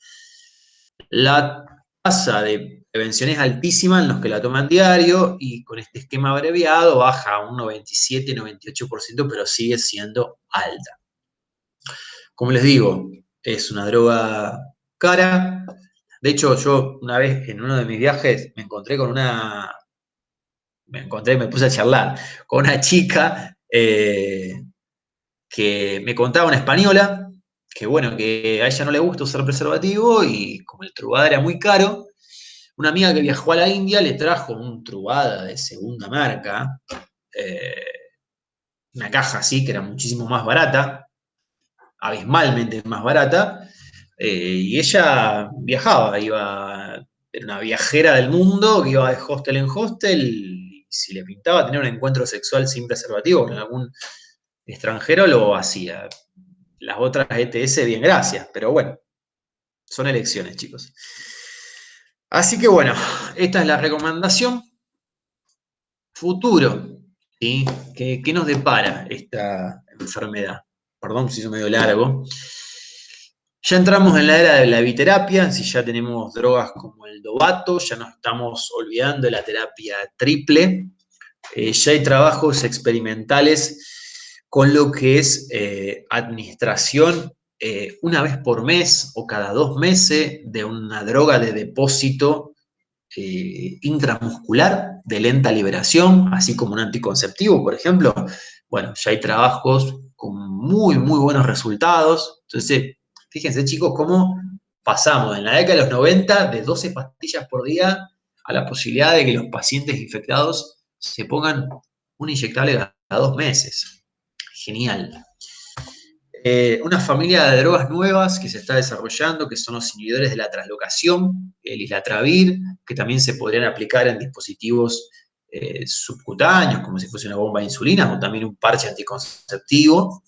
La tasa de prevención es altísima en los que la toman diario y con este esquema abreviado baja a un 97-98%, pero sigue siendo alta. Como les digo, es una droga cara. De hecho, yo una vez en uno de mis viajes me puse a charlar con una chica que me contaba, una española, que bueno, que a ella no le gusta usar preservativo y como el Truvada era muy caro, una amiga que viajó a la India le trajo un Truvada de segunda marca, eh, una caja así que era muchísimo más barata, abismalmente más barata, y ella viajaba, era una viajera del mundo que iba de hostel en hostel, y si le pintaba tener un encuentro sexual sin preservativo con algún extranjero, lo hacía. Las otras ETS, bien, gracias, pero bueno, son elecciones, chicos. Así que bueno, esta es la recomendación. Futuro, ¿sí? ¿Qué nos depara esta enfermedad? Perdón si hizo medio largo. Ya entramos en la era de la biterapia, si ya tenemos drogas como el Dovato, ya nos estamos olvidando de la terapia triple. Ya hay trabajos experimentales con lo que es administración una vez por mes o cada 2 meses de una droga de depósito intramuscular de lenta liberación, así como un anticonceptivo, por ejemplo. Bueno, ya hay trabajos con muy, muy buenos resultados. Entonces, fíjense, chicos, cómo pasamos en la década de los 90 de 12 pastillas por día a la posibilidad de que los pacientes infectados se pongan un inyectable cada 2 meses. Genial. Una familia de drogas nuevas que se está desarrollando, que son los inhibidores de la translocación, el islatravir, que también se podrían aplicar en dispositivos subcutáneos, como si fuese una bomba de insulina, o también un parche anticonceptivo,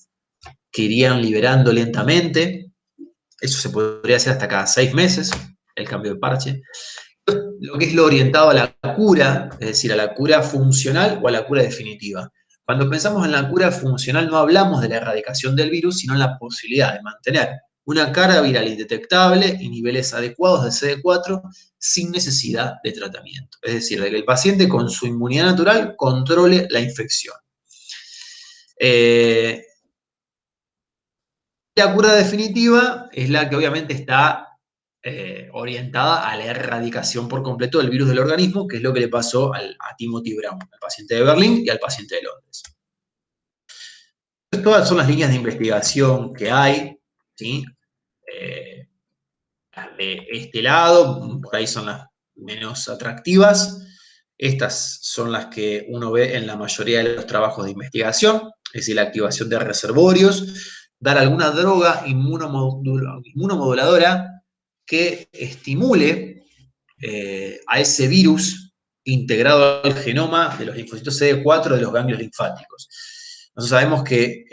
que irían liberando lentamente. Eso se podría hacer hasta cada 6 meses, el cambio de parche. Lo que es lo orientado a la cura, es decir, a la cura funcional o a la cura definitiva. Cuando pensamos en la cura funcional no hablamos de la erradicación del virus, sino en la posibilidad de mantener una carga viral indetectable y niveles adecuados de CD4 sin necesidad de tratamiento. Es decir, de que el paciente con su inmunidad natural controle la infección. La cura definitiva es la que obviamente está orientada a la erradicación por completo del virus del organismo, que es lo que le pasó a Timothy Brown, al paciente de Berlín y al paciente de Londres. Todas son las líneas de investigación que hay, ¿sí? Las de este lado, por ahí son las menos atractivas. Estas son las que uno ve en la mayoría de los trabajos de investigación, es decir, la activación de reservorios, dar alguna droga inmunomoduladora que estimule a ese virus integrado al genoma de los linfocitos CD4 de los ganglios linfáticos. Nosotros sabemos que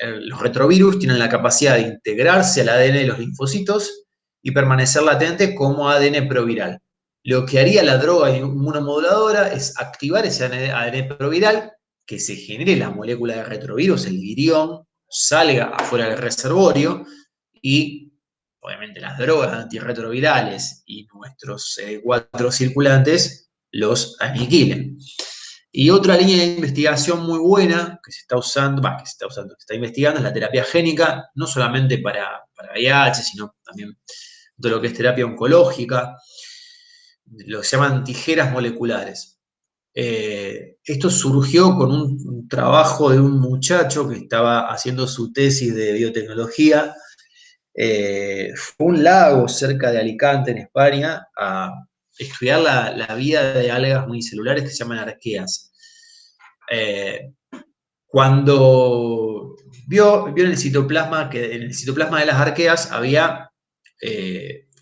los retrovirus tienen la capacidad de integrarse al ADN de los linfocitos y permanecer latente como ADN proviral. Lo que haría la droga inmunomoduladora es activar ese ADN proviral, que se genere la molécula de retrovirus, el virión, salga afuera del reservorio y obviamente las drogas antirretrovirales y nuestros cuatro circulantes los aniquilen. Y otra línea de investigación muy buena que se está usando, que se está investigando, es la terapia génica, no solamente para VIH, sino también todo lo que es terapia oncológica, lo que se llaman tijeras moleculares. Esto surgió con un trabajo de un muchacho que estaba haciendo su tesis de biotecnología. Fue a un lago cerca de Alicante, en España, a estudiar la vida de algas unicelulares que se llaman arqueas. Cuando vio en el citoplasma que en el citoplasma de las arqueas había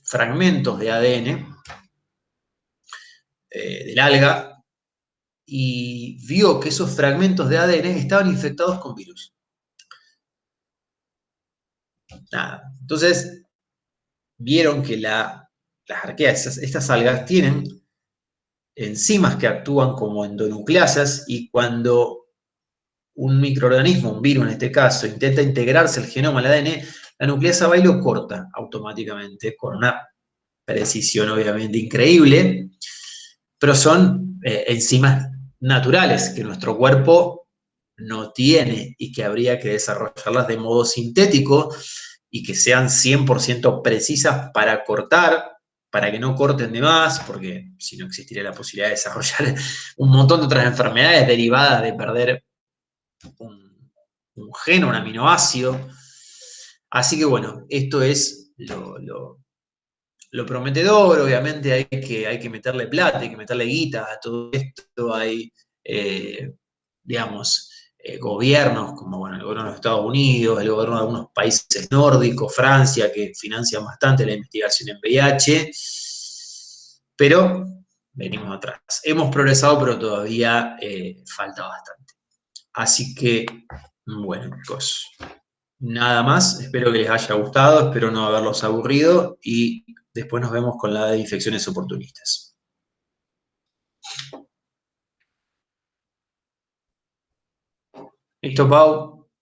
fragmentos de ADN del alga y vio que esos fragmentos de ADN estaban infectados con virus. Nada. Entonces vieron que las arqueas, estas algas, tienen enzimas que actúan como endonucleasas y cuando un microorganismo, un virus en este caso, intenta integrarse al genoma, al ADN, la nucleasa va y lo corta automáticamente con una precisión obviamente increíble, pero son enzimas naturales que nuestro cuerpo no tiene y que habría que desarrollarlas de modo sintético y que sean 100% precisas para cortar, para que no corten de más, porque si no existiría la posibilidad de desarrollar un montón de otras enfermedades derivadas de perder un gen, un aminoácido. Así que bueno, esto es lo prometedor. Obviamente hay que meterle plata, hay que meterle guita a todo esto. Hay, digamos, gobiernos como bueno, el gobierno de los Estados Unidos, el gobierno de algunos países nórdicos, Francia, que financian bastante la investigación en VIH, pero venimos atrás. Hemos progresado, pero todavía falta bastante. Así que, bueno, chicos, nada más, espero que les haya gustado, espero no haberlos aburrido y después nos vemos con la de infecciones oportunistas. Listo, Pau.